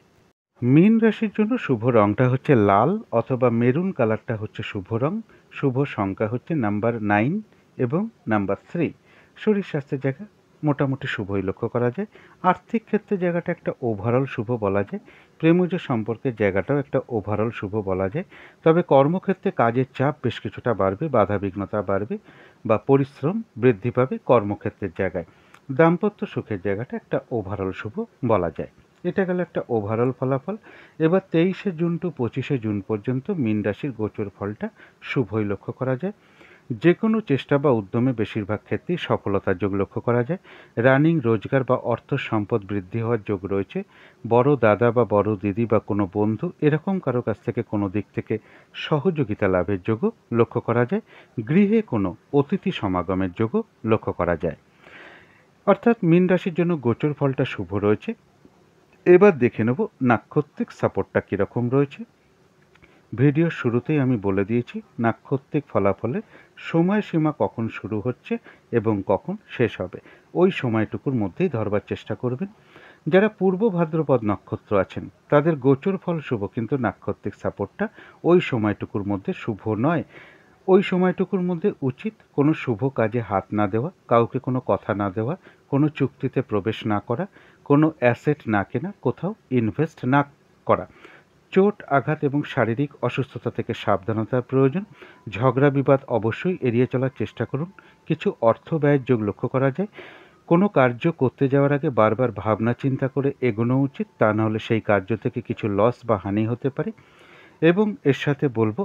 মীন রাশির জন্য শুভ রংটা হচ্ছে লাল অথবা মেরুন কালারটা হচ্ছে শুভ রং। শুভ সংখ্যা হচ্ছে নাম্বার 9 এবং নাম্বার 3। শরীর স্বাস্থ্যের জায়গা মোটামুটি শুভই লক্ষ্য করা যায়। আর্থিক ক্ষেত্রে জায়গাটা একটা ওভারঅল শুভ বলা যায়। প্রেমজ সম্পর্কের জায়গাটাও একটা ওভারঅল শুভ বলা যায়। তবে কর্মক্ষেত্রে কাজের চাপ বেশ কিছুটা বাড়বে, বাধা বিঘ্নতা বাড়বে বা পরিশ্রম বৃদ্ধি পাবে কর্মক্ষেত্রের জায়গায়। দাম্পত্য সুখের জায়গাটা একটা ওভারঅল শুভ বলা যায়। এটা গেল একটা ওভারঅল ফলাফল। এবার 23শে জুন টু 25শে জুন পর্যন্ত মীন রাশির গোচর ফলটা শুভই লক্ষ্য করা যায়। যে কোনো চেষ্টা বা উদ্যমে বেশিরভাগ ক্ষেত্রেই সফলতার যোগ লক্ষ্য করা যায়। রানিং রোজগার বা অর্থ সম্পদ বৃদ্ধি হওয়ার যোগ রয়েছে। বড় দাদা বা বড় দিদি বা কোনো বন্ধু এরকম কারো কাছ থেকে কোনো দিক থেকে সহযোগিতা লাভের যোগও লক্ষ্য করা যায়। গৃহে কোনো অতিথি সমাগমের যোগও লক্ষ্য করা যায়। অর্থাৎ মীন রাশির জন্য গোচর ফলটা শুভ রয়েছে। এবার দেখে নেব নাক্ষত্রিক সাপোর্টটা কীরকম রয়েছে। ভিডিওর শুরুতেই আমি বলে দিয়েছি নাক্ষত্রিক ফলাফলের সময়সীমা কখন শুরু হচ্ছে এবং কখন শেষ হবে, ওই সময়টুকুর মধ্যেই ধরবার চেষ্টা করবেন। যারা পূর্ব ভাদ্রপদ নক্ষত্র আছেন তাদের গোচর ফল শুভ, কিন্তু নাক্ষত্রিক সাপোর্টটা ওই সময়টুকুর মধ্যে শুভ নয়। ওই সময়টুকুর মধ্যে উচিত কোনো শুভ কাজে হাত না দেওয়া, কাউকে কোনো কথা না দেওয়া, কোনো চুক্তিতে প্রবেশ না করা, কোনো অ্যাসেট না কেনা, কোথাও ইনভেস্ট না করা। চোট আঘাত এবং শারীরিক অসুস্থতা থেকে সাবধানতার প্রয়োজন। ঝগড়া বিবাদ অবশ্যই এড়িয়ে চলার চেষ্টা করুন। কিছু অর্থ ব্যয়ের যোগ লক্ষ্য করা যায়। কোনো কার্য করতে যাওয়ার আগে বারবার ভাবনা চিন্তা করে এগোনো উচিত, তা নাহলে সেই কার্য থেকে কিছু লস বা হানি হতে পারে। এবং এর সাথে বলবো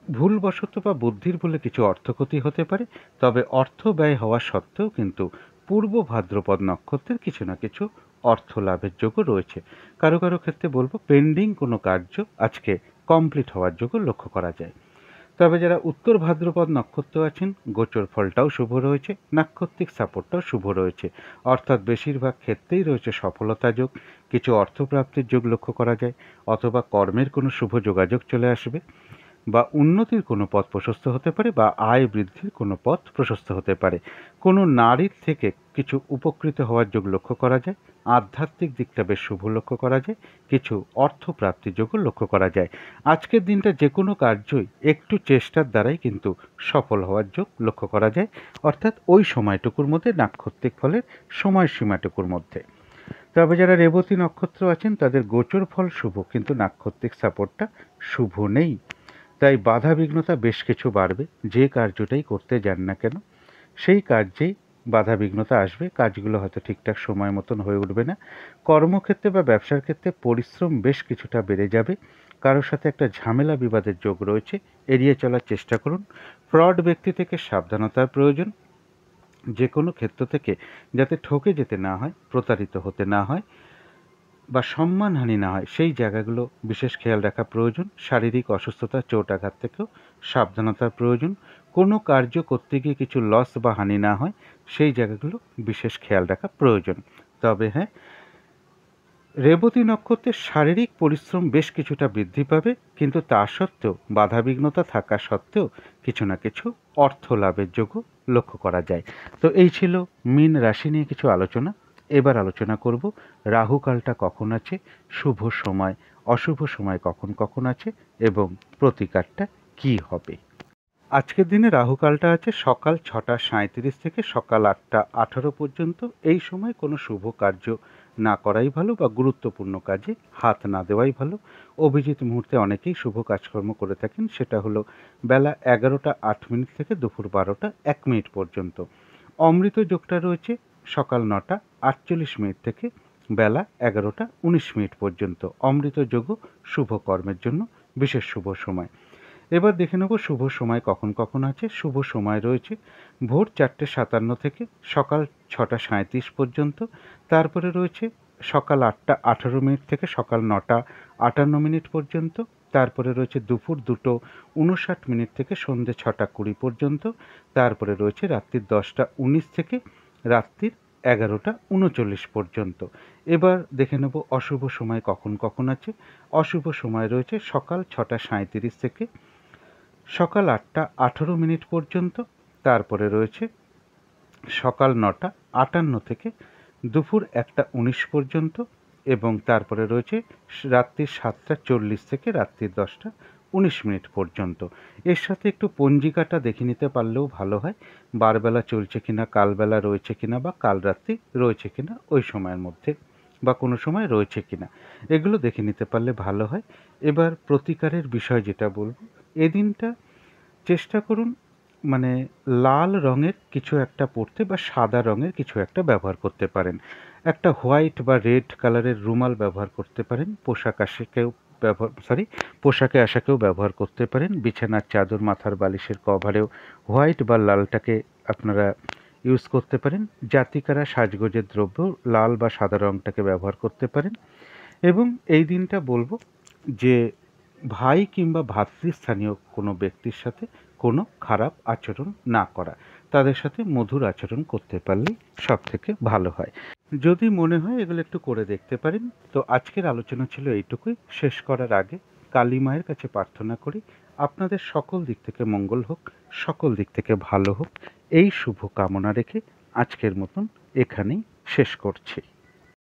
ভুলবশত বা বুদ্ধির ভুলে কিছু অর্থক্ষতি হতে পারে। তবে অর্থ ব্যয় হওয়া সত্ত্বেও কিন্তু পূর্ব ভাদ্রপদ নক্ষত্রের কিছু না কিছু অর্থ লাভের যোগও রয়েছে। কারো কারো ক্ষেত্রে বলবো পেন্ডিং কোনো কার্য আজকে কমপ্লিট হওয়ার যোগও লক্ষ্য করা যায়। তবে যারা উত্তর ভাদ্রপদ নক্ষত্র আছেন গোচর ফলটাও শুভ রয়েছে, নাক্ষত্রিক সাপোর্টটাও শুভ রয়েছে। অর্থাৎ বেশিরভাগ ক্ষেত্রেই রয়েছে সফলতা যোগ, কিছু অর্থপ্রাপ্তির যোগ লক্ষ্য করা যায়, অথবা কর্মের কোনো শুভ যোগাযোগ চলে আসবে, বা উন্নতির কোনো পথ প্রশস্ত হতে পারে, বা আয় বৃদ্ধির কোনো পথ প্রশস্ত হতে পারে। কোনো নারীর থেকে কিছু উপকৃত হওয়ার যোগ লক্ষ্য করা যায়। আধ্যাত্মিক দিকটা বেশ শুভ লক্ষ্য করা যায়। কিছু অর্থপ্রাপ্তির যোগও লক্ষ্য করা যায়। আজকের দিনটা যে কোনো কার্যই একটু চেষ্টার দ্বারাই কিন্তু সফল হওয়ার যোগ লক্ষ্য করা যায়, অর্থাৎ ওই সময়টুকুর মধ্যে, নাক্ষত্রিক ফলের সময়সীমাটুকুর মধ্যে। তবে যারা রেবতী নক্ষত্র আছেন তাদের গোচর ফল শুভ, কিন্তু নাক্ষত্রিক সাপোর্টটা শুভ নেই। তাই বাধা বিঘ্নতা বেশ কিছু বাড়বে। যে কার্যটাই করতে যান না কেন সেই কার্যেই বাধা বিঘ্নতা আসবে, কাজগুলো হয়তো ঠিকঠাক সময় মতন হয়ে উঠবে না। কর্মক্ষেত্রে বা ব্যবসার ক্ষেত্রে পরিশ্রম বেশ কিছুটা বেড়ে যাবে। কারোর সাথে একটা ঝামেলা বিবাদের যোগ রয়েছে, এড়িয়ে চলার চেষ্টা করুন। ফ্রড ব্যক্তি থেকে সাবধানতার প্রয়োজন। যে কোনো ক্ষেত্র থেকে যাতে ঠকে যেতে না হয়, প্রতারিত হতে না হয় বা সম্মানহানি না হয়, সেই জায়গাগুলো বিশেষ খেয়াল রাখা প্রয়োজন। শারীরিক অসুস্থতা, চোট আঘাত থেকেও সাবধানতার প্রয়োজন। কোনো কার্য করতে গিয়ে কিছু লস বা হানি না হয়, সেই জায়গাগুলো বিশেষ খেয়াল রাখা প্রয়োজন। তবে হ্যাঁ, রেবতী নক্ষত্রের শারীরিক পরিশ্রম বেশ কিছুটা বৃদ্ধি পাবে, কিন্তু তা সত্ত্বেও বাধাবিঘ্নতা থাকা সত্ত্বেও কিছু না কিছু অর্থ লাভের যোগও লক্ষ্য করা যায়। তো এই ছিল মীন রাশি নিয়ে কিছু আলোচনা। এবার আলোচনা করব রাহুকালটা কখন আছে, শুভ সময় অশুভ সময় কখন কখন আছে এবং প্রতিকারটা কী হবে। আজকের দিনে রাহুকালটা আছে সকাল 6টা 37 থেকে সকাল 8টা 18 পর্যন্ত। এই সময় কোনো শুভ কার্য না করাই ভালো বা গুরুত্বপূর্ণ কাজে হাত না দেওয়াই ভালো। অভিজিৎ মুহূর্তে অনেকেই শুভ কাজকর্ম করে থাকেন, সেটা হলো বেলা 11টা 8 মিনিট থেকে দুপুর 12টা 1 মিনিট পর্যন্ত। অমৃত যোগটা রয়েছে সকাল 9টা 48 মিনিট থেকে বেলা 11টা 19 মিনিট পর্যন্ত। অমৃত যোগও শুভ কর্মের জন্য বিশেষ শুভ সময়। এবার দেখে নেব শুভ সময় কখন কখন আছে। শুভ সময় রয়েছে ভোর 4টে 57 থেকে সকাল 6টা 37 পর্যন্ত। তারপরে রয়েছে সকাল 8টা 18 মিনিট থেকে সকাল 9টা 58 মিনিট পর্যন্ত। তারপরে রয়েছে দুপুর 2টো 59 মিনিট থেকে সন্ধ্যে 6টা 20 পর্যন্ত। তারপরে রয়েছে রাত্রির 10টা 19 থেকে রাত্রির 11টা 39 পর্যন্ত। এবার দেখে নেব অশুভ সময় কখন কখন আছে। অশুভ সময় রয়েছে সকাল 6টা 37 থেকে সকাল 8টা 18 মিনিট পর্যন্ত। তারপরে রয়েছে সকাল 9টা 58 থেকে দুপুর 1টা 19 পর্যন্ত এবং তারপরে রয়েছে রাত্রি 7টা 40 থেকে রাত্রি 10টা 19 মিনিট পর্যন্ত। এর সাথে একটু পঞ্জিকাটা দেখে নিতে পারলেও ভালো হয়, বারবেলা চলছে কিনা, কালবেলা রয়েছে কিনা বা কাল রাত্রি রয়েছে কিনা ওই সময়ের মধ্যে, বা কোনো সময় রয়েছে কিনা, এগুলো দেখে নিতে পারলে ভালো হয়। এবার প্রতিকারের বিষয় যেটা বলবো, এদিনটা চেষ্টা করুন মানে লাল রঙের কিছু একটা পরতে বা সাদা রঙের কিছু একটা ব্যবহার করতে পারেন। একটা হোয়াইট বা রেড কালারের রুমাল ব্যবহার করতে পারেন। পোশাকে আশাকেও ব্যবহার করতে পারেন। বিছানার চাদর, মাথার বালিশের কভারেও হোয়াইট বা লালটাকে আপনারা ইউজ করতে পারেন। জাতিকারা সাজগোজের দ্রব্য লাল বা সাদা রঙটাকে ব্যবহার করতে পারেন। এবং এই দিনটা বলবো যে ভাই কিংবা ভাতৃস্থানীয় কোনো ব্যক্তির সাথে কোনো খারাপ আচরণ না করা, তাদের সাথে মধুর আচরণ করতে পারলেই সব থেকে ভালো হয়। যদি মনে হয় এগুলো একটু করে দেখতে পারেন। তো আজকের আলোচনা ছিল এইটুকুই। শেষ করার আগে কালী মায়ের কাছে প্রার্থনা করি আপনাদের সকল দিক থেকে মঙ্গল হোক, সকল দিক থেকে ভালো হোক, এই শুভ কামনা রেখে আজকের মতন এখানেই শেষ করছি।